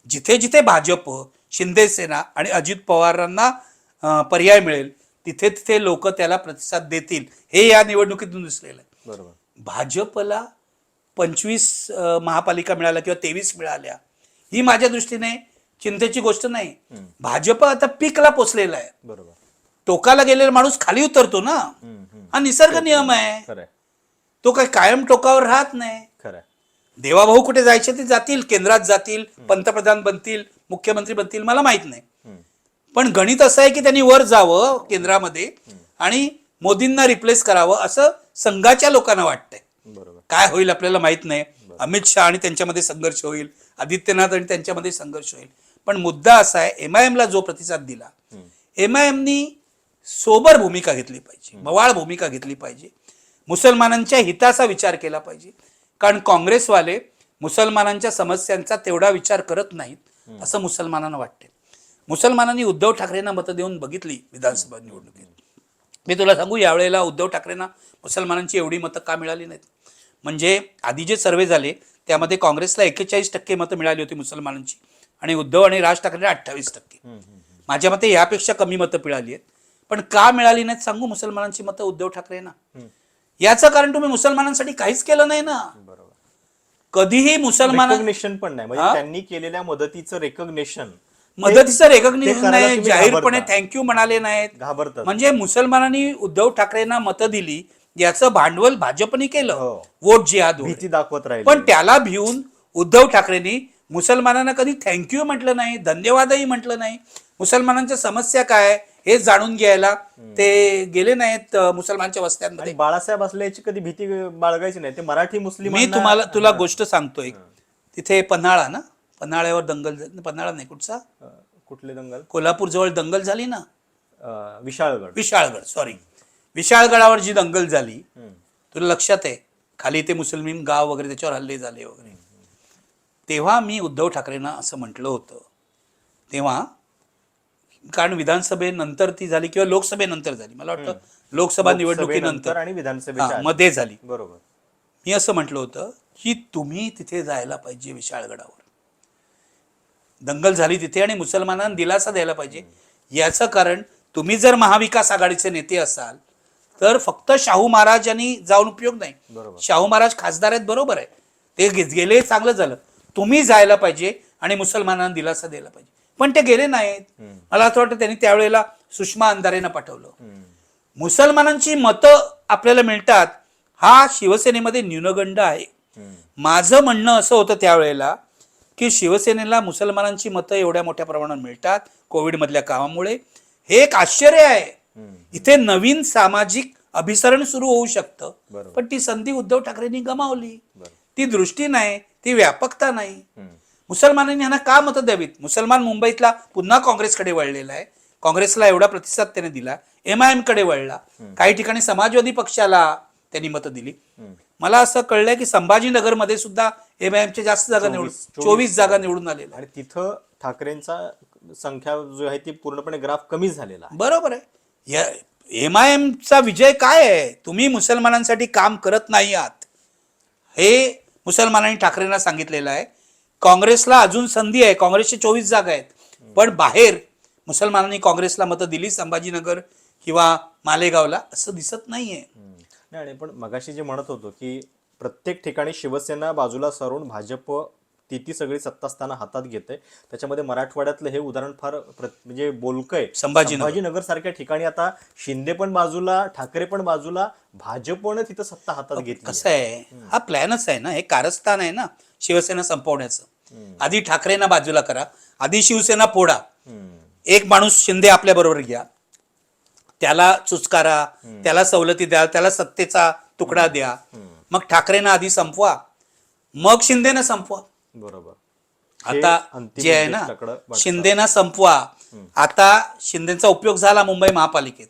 जिथे जिथे भाजप, शिंदे सेना आणि अजित पवारांना पर्याय मिळेल तिथे तिथे लोक त्याला प्रतिसाद देतील, हे या निवडणुकीतून दिसलेलं आहे. बरोबर. भाजपला 25 महापालिका मिळाल्या किंवा 23 मिळाल्या ही माझ्या दृष्टीने चिंतेची गोष्ट नाही. भाजप आता पीकला पोचलेला आहे. बरोबर. टोकाला गेलेला माणूस खाली उतरतो ना, हा निसर्ग नियम आहे. खरंय. तो काही कायम टोकावर राहत नाही. खरंय. देवाभाऊ कुठे जायचे ते जातील, केंद्रात जातील, पंतप्रधान बनतील, मुख्यमंत्री बनतील, मला माहित नाही. पण गणित असं आहे की त्यांनी वर जावं केंद्रामध्ये आणि मोदींना रिप्लेस करावं असं संघाच्या लोकांना वाटतंय. बरोबर. काय होईल आपल्याला माहित नाही. अमित शहा आणि त्यांच्यामध्ये संघर्ष होईल, आदित्यनाथ आणि त्यांच्यामध्ये संघर्ष होईल. पण मुद्दा असा आहे, MIMला जो प्रतिसाद दिला, MIMनी सोबर भूमिका घेतली पाहिजे, मवाळ भूमिका घेतली पाहिजे, मुसलमानांच्या हिताचा विचार केला पाहिजे. कारण काँग्रेसवाले मुसलमानांच्या समस्यांचा तेवढा विचार करत नाहीत असं मुसलमानांना वाटते. मुसलमानांनी उद्धव ठाकरेंना मतं देऊन बघितली विधानसभा निवडणुकीत. मी तुला सांगू, यावेळेला उद्धव ठाकरेंना मुसलमानांची एवढी मतं का मिळाली नाहीत. म्हणजे आधी जे सर्वे झाले त्यामध्ये काँग्रेसला 41% मतं मिळाली होती मुसलमानांची आणि उद्धव आणि राज ठाकरेंना 28%. माझ्या मते यापेक्षा कमी मतं मिळाली आहेत. पण का मिळाली नाहीत सांगू मुसलमानांची मतं उद्धव ठाकरेंना? याचं कारण तुम्ही मुसलमानांसाठी काहीच केलं नाही ना. बरोबर. कधीही रिकॉग्निशन पण नाही. म्हणजे त्यांनी केलेल्या मदतीचं रिकॉग्निशन, मदतीचं रेकॉग्निशन नाही, तुम्ही जाहीरपणे घाबरता. थँक्यू म्हणाले नाहीत, घाबरतात. म्हणजे मुसलमानांनी उद्धव ठाकरेंना मतं दिली याचं भांडवल भाजपने केलं, हो. वोट जिहाद, भीती दाखवत राहील. पण त्याला भिवून उद्धव ठाकरेंनी मुसलमानांना कधी थँक्यू म्हटलं नाही, धन्यवादही म्हटलं नाही. मुसलमानांच्या समस्या काय हे जाणून घ्यायला ते गेले नाहीत मुसलमानच्या वस्त्यांमध्ये. आणि बाळासाहेब असल्याची कधी भीती बाळगायची नाही. ते मराठी मुस्लिम. मी तुला गोष्ट सांगतोय, तिथे पन्हाळा ना, पन्हाळ्यावर दंगल, पन्हाळा नाही कुठचा, कुठले दंगल, कोल्हापूर जवळ दंगल झाली ना, विशाळगड. सॉरी, विशाळगडावर जी दंगल झाली तुला लक्षात आहे, खाली ते मुस्लिम गाव वगैरे त्याच्यावर हल्ले झाले वगैरे. तेव्हा मी उद्धव ठाकरेंना असं म्हटलं होतं, तेव्हा कारण विधानसभेनंतर ती झाली किंवा लोकसभेनंतर झाली, मला वाटतं लोकसभा निवडणुकीनंतर आणि विधानसभेच्या मध्ये झाली. बरोबर. मी असं म्हटलं होतं की तुम्ही तिथे जायला पाहिजे, विशाळगडावर दंगल झाली तिथे आणि मुसलमानांना दिलासा द्यायला पाहिजे. याचं कारण तुम्ही जर महाविकास आघाडीचे नेते असाल तर फक्त शाहू महाराज यांनी जाऊन उपयोग नाही. शाहू महाराज खासदार आहेत, बरोबर आहे, ते गेले, चांगलं झालं. तुम्ही जायला पाहिजे आणि मुसलमानांना दिलासा द्यायला पाहिजे. पण ते गेले नाहीत. मला असं वाटतं त्यांनी त्यावेळेला सुषमा अंधारेंना पाठवलं. मुसलमानांची मतं आपल्याला मिळतात हा शिवसेनेमध्ये न्यूनगंड आहे. माझं म्हणणं असं होतं त्यावेळेला की शिवसेनेला मुसलमानांची मतं एवढ्या मोठ्या प्रमाणात मिळतात कोविड मधल्या कामामुळे, हे एक आश्चर्य आहे. इथे नवीन सामाजिक अभिसरण सुरू होऊ शकतं, बरोबर. पण ती संधी उद्धव ठाकरेंनी गमावली. बरोबर. ती दृष्टी नाही, ती व्यापकता नाही. मुसलमानांनी यांना का मतं द्यावीत? मुसलमान मुंबईतला पुन्हा काँग्रेसकडे वळलेला आहे. काँग्रेसला एवढा प्रतिसाद त्याने दिला, MIM कडे वळला, काही ठिकाणी समाजवादी पक्षाला त्यांनी मतं दिली. मला असं कळलंय की संभाजीनगरमध्ये सुद्धा MIMच्या जास्त जागा 24 जागा निवडून आलेल्या. आणि तिथं ठाकरेंचा संख्या जो आहे ती पूर्णपणे ग्राफ कमी झालेला आहे. बरोबर आहे. MIMचा विजय काय आहे? तुम्ही मुसलमानांसाठी काम करत नाही आहात हे मुसलमानांनी ठाकरेंना सांगितलेलं आहे. काँग्रेसला अजून संधी आहे, काँग्रेसचे 24 जागा आहेत, पण बाहेर मुसलमानांनी काँग्रेसला मतं दिली संभाजीनगर किंवा मालेगावला असं दिसत नाहीये. नाही, आणि पण मगाशी जे म्हणत होतो की प्रत्येक ठिकाणी शिवसेना बाजूला सारून भाजप ती सगळी सत्तास्थानं हातात घेते, त्याच्यामध्ये मराठवाड्यातलं हे उदाहरण फार म्हणजे बोलकंय. संभाजीनगर सारख्या ठिकाणी आता शिंदे पण बाजूला, ठाकरे पण बाजूला, भाजपनं तिथं सत्ता हातात घेतली. कसं आहे, हा प्लॅनच आहे ना, हे कारस्थान आहे ना शिवसेना संपवण्याचं. आधी ठाकरेंना बाजूला करा, आधी शिवसेना फोडा, एक माणूस शिंदे आपल्या बरोबर घ्या, त्याला चुचकारा, त्याला सवलती द्या, त्याला सत्तेचा तुकडा द्या, मग ठाकरेंना आधी संपवा, मग शिंदेना संपवा. बरोबर. आता जे आहे ना, शिंदेना संपवा. आता शिंदेचा उपयोग झाला मुंबई महापालिकेत,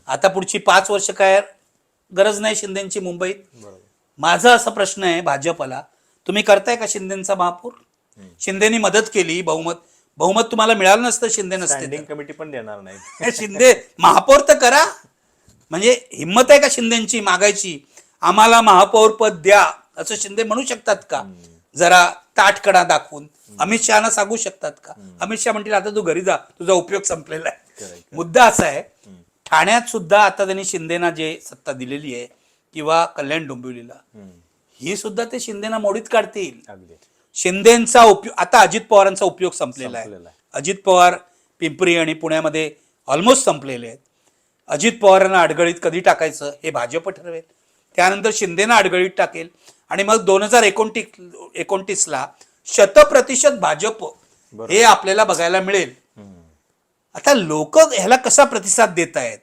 आता पुढची 5 वर्ष काय गरज नाही शिंदेची मुंबईत. माझा असा प्रश्न आहे भाजपला, तुम्ही करताय का शिंदेचा महापौर? शिंदेनी मदत केली, बहुमत तुम्हाला मिळालं नसतं शिंदे नसते, कमिटी पण देणार नाही. शिंदे महापौर तर करा. म्हणजे हिंमत आहे का शिंदेची मागायची, आम्हाला महापौर पद द्या असं शिंदे म्हणू शकतात का? जरा ताठकडा दाखवून अमित शहाना सांगू शकतात का? अमित शहा म्हणतील आता तू घरी जा, तुझा उपयोग संपलेला आहे. मुद्दा असा आहे, ठाण्यात सुद्धा आता त्यांनी शिंदेना जे सत्ता दिलेली आहे किंवा कल्याण डोंबिवलीला, ही सुद्धा ते शिंदेना मोडीत काढतील. शिंदेचा उपयोग, आता अजित पवारांचा उपयोग संपलेला आहे. अजित पवार पिंपरी आणि पुण्यामध्ये ऑलमोस्ट संपलेले आहेत. अजित पवारांना अडगळीत कधी टाकायचं हे भाजप ठरवेल, त्यानंतर शिंदेना अडगळीत टाकेल, आणि मग 2029ला 100% भाजप हे आपल्याला बघायला मिळेल. आता लोक ह्याला कसा प्रतिसाद देत आहेत?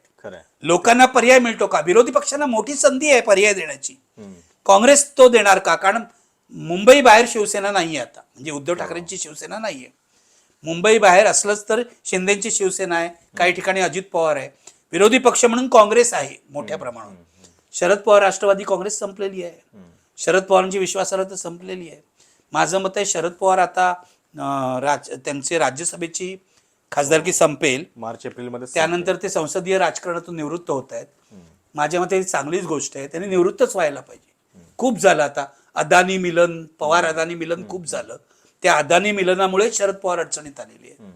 लोकांना पर्याय मिळतो का? विरोधी पक्षांना मोठी संधी आहे पर्याय देण्याची. काँग्रेस तो देणार का? कारण मुंबई बाहेर शिवसेना नाहीये आता, म्हणजे उद्धव ठाकरेंची शिवसेना नाहीये. मुंबई बाहेर असलंच तर शिंदेची शिवसेना आहे, काही ठिकाणी अजित पवार आहे, विरोधी पक्ष म्हणून काँग्रेस आहे मोठ्या प्रमाणावर. शरद पवार राष्ट्रवादी काँग्रेस संपलेली आहे, शरद पवारांची विश्वासार्हता संपलेली आहे. माझं मत आहे शरद पवार आता त्यांचे राज्यसभेची खासदारकी संपेल मार्च एप्रिलमध्ये, त्यानंतर ते संसदीय राजकारणातून निवृत्त होत आहेत. माझ्या मते चांगलीच गोष्ट आहे, त्यांनी निवृत्तच व्हायला पाहिजे. खूप झालं आता अदानी मिलन, पवार अदानी मिलन खूप झालं. त्या अदानी मिलनामुळे शरद पवार अडचणीत आलेली आहे.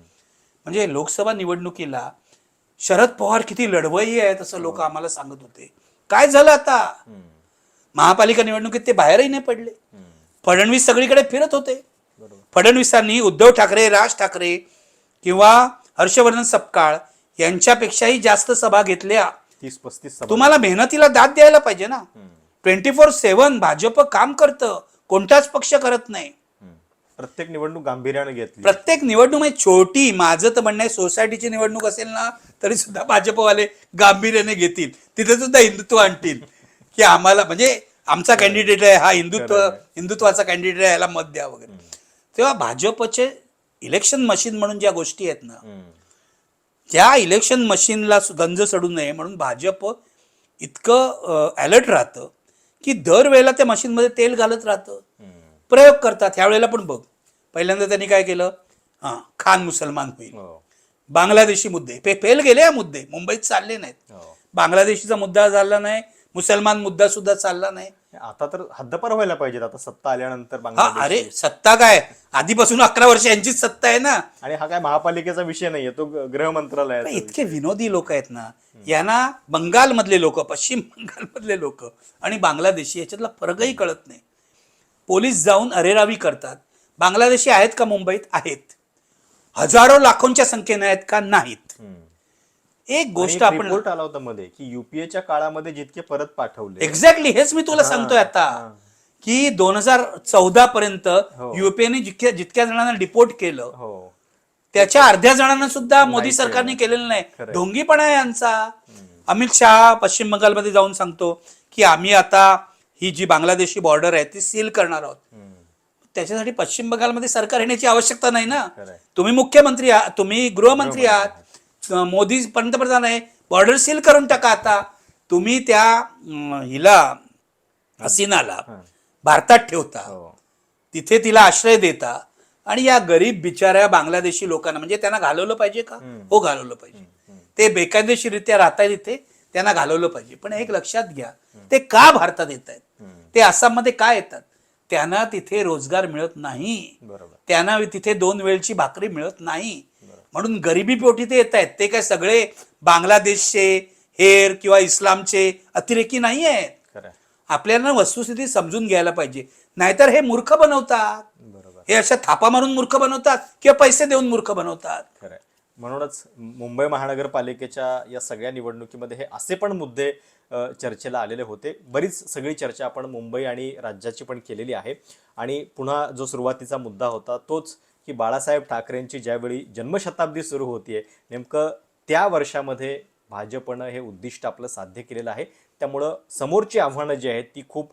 म्हणजे लोकसभा निवडणुकीला शरद पवार किती लढवय्ये आहेत असं लोक आम्हाला सांगत होते. काय झालं आता? महापालिका निवडणुकीत ते बाहेरही नाही पडले. फडणवीस सगळीकडे फिरत होते. फडणवीसांनी उद्धव ठाकरे, राज ठाकरे किंवा हर्षवर्धन सपकाळ यांच्यापेक्षाही जास्त सभा घेतल्या. 30-35 तुम्हाला मेहनतीला दाद द्यायला पाहिजे ना. 24/7 भाजप काम करतं, कोणताच पक्ष करत नाही. प्रत्येक निवडणूक गांभीर्याने घेतली. प्रत्येक निवडणूक म्हणजे छोटी, माझं तर म्हणणं आहे सोसायटीची निवडणूक असेल ना तरी सुद्धा भाजपवाले गांभीर्याने घेतील, तिथे सुद्धा हिंदुत्व आणतील की आम्हाला, म्हणजे आमचा कॅन्डिडेट आहे हा हिंदुत्वाचा कॅन्डिडेट आहे, याला मत द्या वगैरे. तेव्हा भाजपचे इलेक्शन मशीन म्हणून ज्या गोष्टी आहेत ना, त्या इलेक्शन मशीनला गंज चढू नये म्हणून भाजप इतकं अलर्ट राहतं की दरवेळेला त्या मशीनमध्ये तेल घालत राहतं, प्रयोग करतात. ह्यावेळेला पण बघ, पहिल्यांदा त्यांनी काय केलं, खान मुसलमान होईल, बांगलादेशी मुद्दे फेल गेले. हा मुद्दे मुंबईत चालले नाहीत. बांगलादेशीचा मुद्दा झाला नाही, मुसलमान मुद्दा सुद्धा चालला नाही. आता तर हद्दपार व्हायला पाहिजेत आता सत्ता आल्यानंतर. अरे सत्ता काय, आधीपासून 11 वर्ष यांचीच सत्ता आहे ना. आणि हा काय महापालिकेचा विषय नाहीये, तो गृह मंत्रालयाचा. इतके विनोदी लोक आहेत ना, यांना बंगाल मधले लोक, पश्चिम बंगाल मधले लोक आणि बांगलादेशी याच्यातला फरकही कळत नाही. पोलीस जाऊन अरेरावी करतात. बांगलादेशी आहेत का मुंबईत? आहेत. हजारो लाखोंच्या संख्येने आहेत का? नाहीत. एक गोष्ट आपण रिपोर्ट आला होता मध्ये की युपीएच्या काळामध्ये जितके परत पाठवले. एक्झॅक्टली हेच मी तुला सांगतोय आता की 2014 पर्यंत युपीएने जितक्या जणांना डिपोर्ट केलं त्याच्या अर्ध्या जणांना सुद्धा मोदी नाही सरकारने केलं. केलेलं नाही. खरंय. ढोंगीपणा आहे यांचा. अमित शहा पश्चिम बंगालमध्ये जाऊन सांगतो की आम्ही आता ही जी बांगलादेशी बॉर्डर आहे ती सील करणार आहोत. त्याच्यासाठी पश्चिम बंगालमध्ये सरकार येण्याची आवश्यकता नाही ना. खरंय. तुम्ही मुख्यमंत्री आहात, तुम्ही गृहमंत्री आहात, मोदी पंतप्रधान आहे, बॉर्डर सील करून टाका. आता तुम्ही त्या हिला हसीनाला भारतात ठेवता, हो. तिथे तिला आश्रय देता आणि या गरीब बिचाऱ्या बांगलादेशी लोकांना म्हणजे त्यांना घालवलं पाहिजे का? हो, घालवलं पाहिजे. ते बेकायदेशीररित्या राहतायत इथे, त्यांना घालवलं पाहिजे. पण एक लक्षात घ्या, ते का भारतात येत आहेत? ते आसाममध्ये का येतात? त्यांना तिथे रोजगार मिळत नाही, बरोबर. त्यांना तिथे 2 वेळची भाकरी मिळत नाही, म्हणून गरिबी पोटी ते येत आहेत. ते काय सगळे बांगलादेशचे हेर किंवा इस्लामचे अतिरेकी नाही आहेत. खरंय. आपल्याला वस्तुस्थिती समजून घ्यायला पाहिजे. नाहीतर हे मूर्ख बनवतात, बरोबर. हे अशा थापा मारून मूर्ख बनवतात किंवा पैसे देऊन मूर्ख बनवतात. खरंय. म्हणूनच मुंबई महानगरपालिकेच्या या सगळ्या निवडणुकीमध्ये हे असे पण मुद्दे चर्चेला आलेले होते. बरीच सगळी चर्चा आपण मुंबई आणि राज्याची पण केलेली आहे. आणि पुन्हा जो सुरुवातीचा मुद्दा होता तोच की बाळासाहेब ठाकरेंची ज्यावेळी जन्मशताब्दी सुरू होतीये, नेमकं त्या वर्षामध्ये भाजपनं हे उद्दिष्ट आपलं साध्य केलेलं आहे. त्यामुळं समोरची आव्हानं जी आहेत ती खूप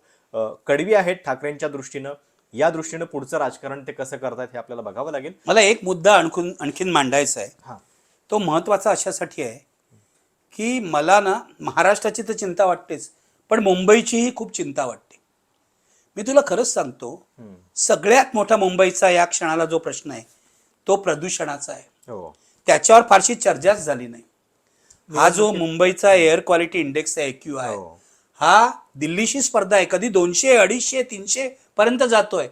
कडवी आहेत ठाकरेंच्या दृष्टीनं. या दृष्टीनं पुढचं राजकारण ते कसं करतात हे आपल्याला बघावं लागेल. मला एक मुद्दा आणखीन मांडायचा आहे. हां. तो महत्वाचा अशासाठी आहे की मला ना महाराष्ट्राची तर चिंता वाटतेच, पण मुंबईचीही खूप चिंता वाटते. मी तुला खरंच सांगतो, सगळ्यात मोठा मुंबईचा या क्षणाला जो प्रश्न आहे तो प्रदूषणाचा आहे. हो. त्याच्यावर फारशी चर्चाच झाली नाही. हा जो मुंबईचा एअर क्वालिटी इंडेक्स आहे, AQI, हो. हा दिल्लीशी स्पर्धा आहे. कधी 200, 250, 300 पर्यंत जातोय.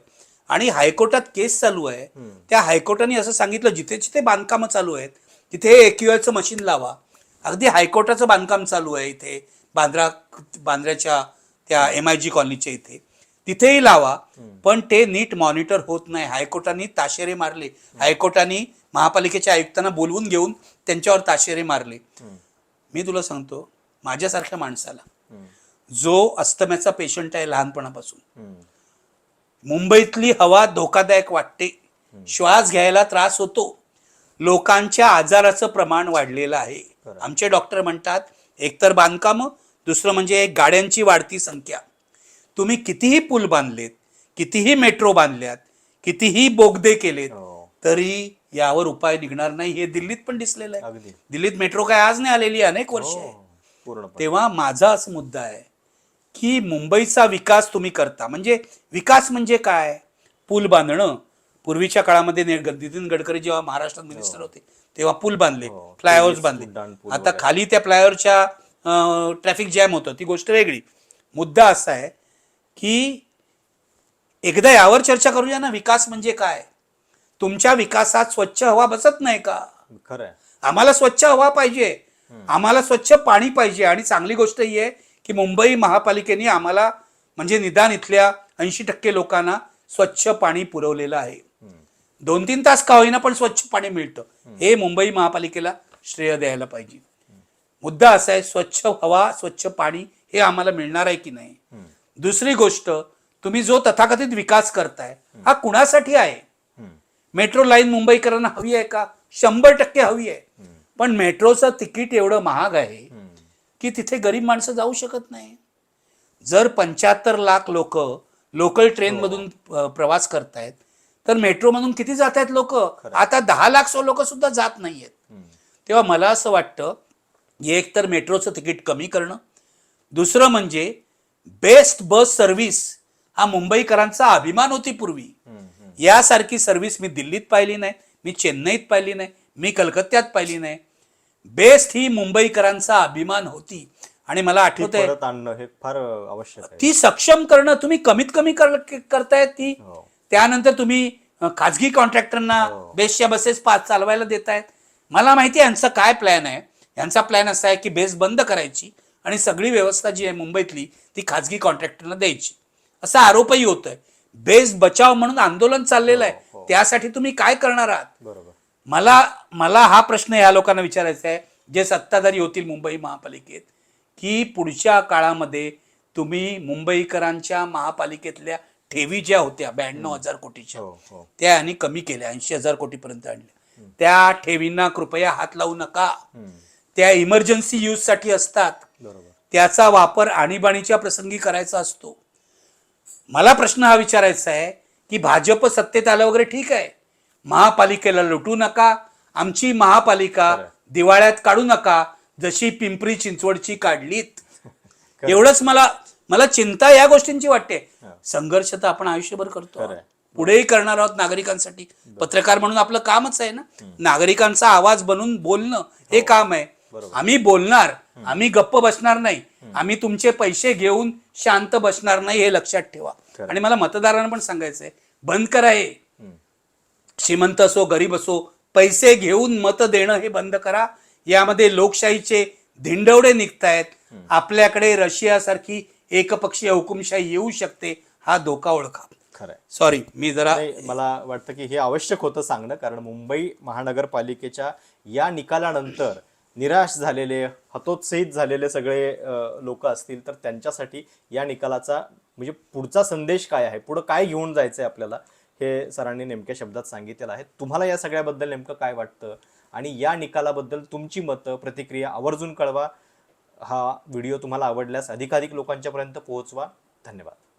आणि हायकोर्टात केस चालू आहे. त्या हायकोर्टाने असं सांगितलं, जिथे जिथे बांधकामं चालू आहेत तिथे AQIचं मशीन लावा. अगदी हायकोर्टाचं बांधकाम चालू आहे इथे बांद्र्याच्या त्या MIG कॉलनीच्या इथे, तिथेही लावा. पण ते नीट मॉनिटर होत नाही. हायकोर्टाने ताशेरे मारले. हायकोर्टाने महापालिकेच्या आयुक्तांना बोलवून घेऊन त्यांच्यावर ताशेरे मारले. मी तुला सांगतो, माझ्यासारख्या माणसाला जो अस्थम्याचा पेशंट आहे लहानपणापासून, मुंबईतली हवा धोकादायक वाटते, श्वास घ्यायला त्रास होतो, लोकांच्या आजाराचं प्रमाण वाढलेलं आहे. आमचे डॉक्टर म्हणतात एकतर बांधकामं, दुसरं म्हणजे गाड्यांची वाढती संख्या. तुम्ही कितीही पूल बांधलेत, कितीही मेट्रो बांधल्यात, कितीही बोगदे केलेत, तरी यावर उपाय निघणार नाही. हे दिल्लीत पण दिसलेलं आहे. दिल्लीत मेट्रो काय आज नाही आलेली, अनेक वर्ष आहे. तेव्हा माझा असा मुद्दा आहे की मुंबईचा विकास तुम्ही करता, म्हणजे विकास म्हणजे काय? पूल बांधणं. पूर्वीच्या काळामध्ये नितीन गडकरी जेव्हा महाराष्ट्रात मिनिस्टर होते तेव्हा पूल बांधले, फ्लायओव्हर्स बांधले. आता खाली त्या फ्लायओव्हरच्या ट्रॅफिक जॅम होतं, ती गोष्ट वेगळी. मुद्दा असा आहे की एकदा यावर चर्चा करूया ना, विकास म्हणजे काय? तुमच्या विकासात स्वच्छ हवा बसत नाही का? खरं. आम्हाला स्वच्छ हवा पाहिजे, आम्हाला स्वच्छ पाणी पाहिजे. आणि चांगली गोष्ट ही आहे की मुंबई महापालिकेने आम्हाला म्हणजे निदान इथल्या 80% लोकांना स्वच्छ पाणी पुरवलेलं आहे. 2-3 तास का होईना पण स्वच्छ पाणी मिळतं. हे मुंबई महापालिकेला श्रेय द्यायला पाहिजे. मुद्दा असा आहे, स्वच्छ हवा, स्वच्छ पाणी हे आम्हाला मिळणार आहे की नाही. दुसरी गोष्ट, तुम्ही जो तथाकथित विकास करताय हा कुणासाठी आहे? मेट्रो लाईन मुंबईकरांना हवी आहे का? 100% हवी आहे. पण मेट्रोचं तिकीट एवढं महाग आहे की तिथे गरीब माणसं जाऊ शकत नाही. जर 75 लाख लोक लोकल ट्रेन मधून प्रवास करतायत तर मेट्रोमधून किती जात आहेत लोक? आता 10 लाख लोक सुद्धा जात नाहीयेत. तेव्हा मला असं वाटतं, एक तर मेट्रोचं तिकीट कमी करणं, दुसरं म्हणजे बेस्ट बस सर्व्हिस. हा मुंबईकरांचा अभिमान होती पूर्वी. यासारखी सर्व्हिस मी दिल्लीत पाहिली नाही, मी चेन्नईत पाहिली नाही, मी कलकत्त्यात पाहिली नाही. बेस्ट ही मुंबईकरांचा अभिमान होती. आणि मला आठवतंय, परत आणणं हे फार आवश्यक आहे. ती सक्षम करणं. तुम्ही कमीत कमी करतायत ती. त्यानंतर तुम्ही खाजगी कॉन्ट्रॅक्टरना बेस्टच्या बसेस चालवायला देतायत. मला माहिती आहे यांचा काय प्लॅन आहे. यांचा प्लॅन असा आहे की बेस बंद करायची आणि सगळी व्यवस्था जी आहे मुंबईतली ती खाजगी कॉन्ट्रॅक्टरना द्यायची, असा आरोपही होतोय. बेस बचाव म्हणून आंदोलन चाललेलं आहे, त्यासाठी तुम्ही काय करणार आहात? बरोबर. मला हा प्रश्न या लोकांना विचारायचा आहे जे सत्ताधारी होतील मुंबई महापालिकेत, की पुढच्या काळामध्ये तुम्ही मुंबईकरांच्या महापालिकेतल्या ठेवी ज्या होत्या 92,000 कोटीच्या, त्या यांनी कमी केल्या, 80,000 कोटीपर्यंत आणल्या. त्या ठेवींना कृपया हात लावू नका. त्या इमर्जन्सी यूज साठी असतात. बरोबर. त्याचा वापर आणीबाणीच्या प्रसंगी करायचा असतो. मला प्रश्न हा विचारायचा आहे की भाजप सत्तेत आलं वगैरे ठीक आहे, महापालिकेला लुटू नका, आमची महापालिका दिवाळ्यात काढू नका जशी पिंपरी चिंचवडची काढलीत. एवढंच मला चिंता या गोष्टींची वाटते. संघर्ष तर आपण आयुष्यभर करतो, पुढेही करणार आहोत नागरिकांसाठी. पत्रकार म्हणून आपलं कामच आहे ना, नागरिकांचा आवाज बनून बोलणं हे काम आहे. आम्ही बोलणार, आम्ही गप्प बसणार नाही, आम्ही तुमचे पैसे घेऊन शांत बसणार नाही, हे लक्षात ठेवा. आणि मला मतदारांना पण सांगायचंय, बंद करा हे. श्रीमंत असो गरीब असो, पैसे घेऊन मत देणं हे बंद करा. यामध्ये लोकशाहीचे धिंडवडे निघतायत. आपल्याकडे रशियासारखी एकपक्षीय हुकुमशाही येऊ शकते, हा धोका ओळखा. खरंय. सॉरी, मी जरा मला वाटतं की हे आवश्यक होतं सांगणं, कारण मुंबई महानगरपालिकेच्या या निकालानंतर निराश झालेले, हतोत्साहित झालेले सगळे लोक असतील तर त्यांच्यासाठी या निकालाचा म्हणजे पुढचा संदेश काय आहे, पुढं काय घेऊन जायचं आहे आपल्याला, हे सरांनी नेमक्या शब्दात सांगितलेलं आहे. तुम्हाला या सगळ्याबद्दल नेमकं काय वाटतं आणि या निकालाबद्दल तुमची मतं, प्रतिक्रिया आवर्जून कळवा. हा व्हिडिओ तुम्हाला आवडल्यास अधिकाधिक लोकांच्यापर्यंत पोहोचवा. धन्यवाद.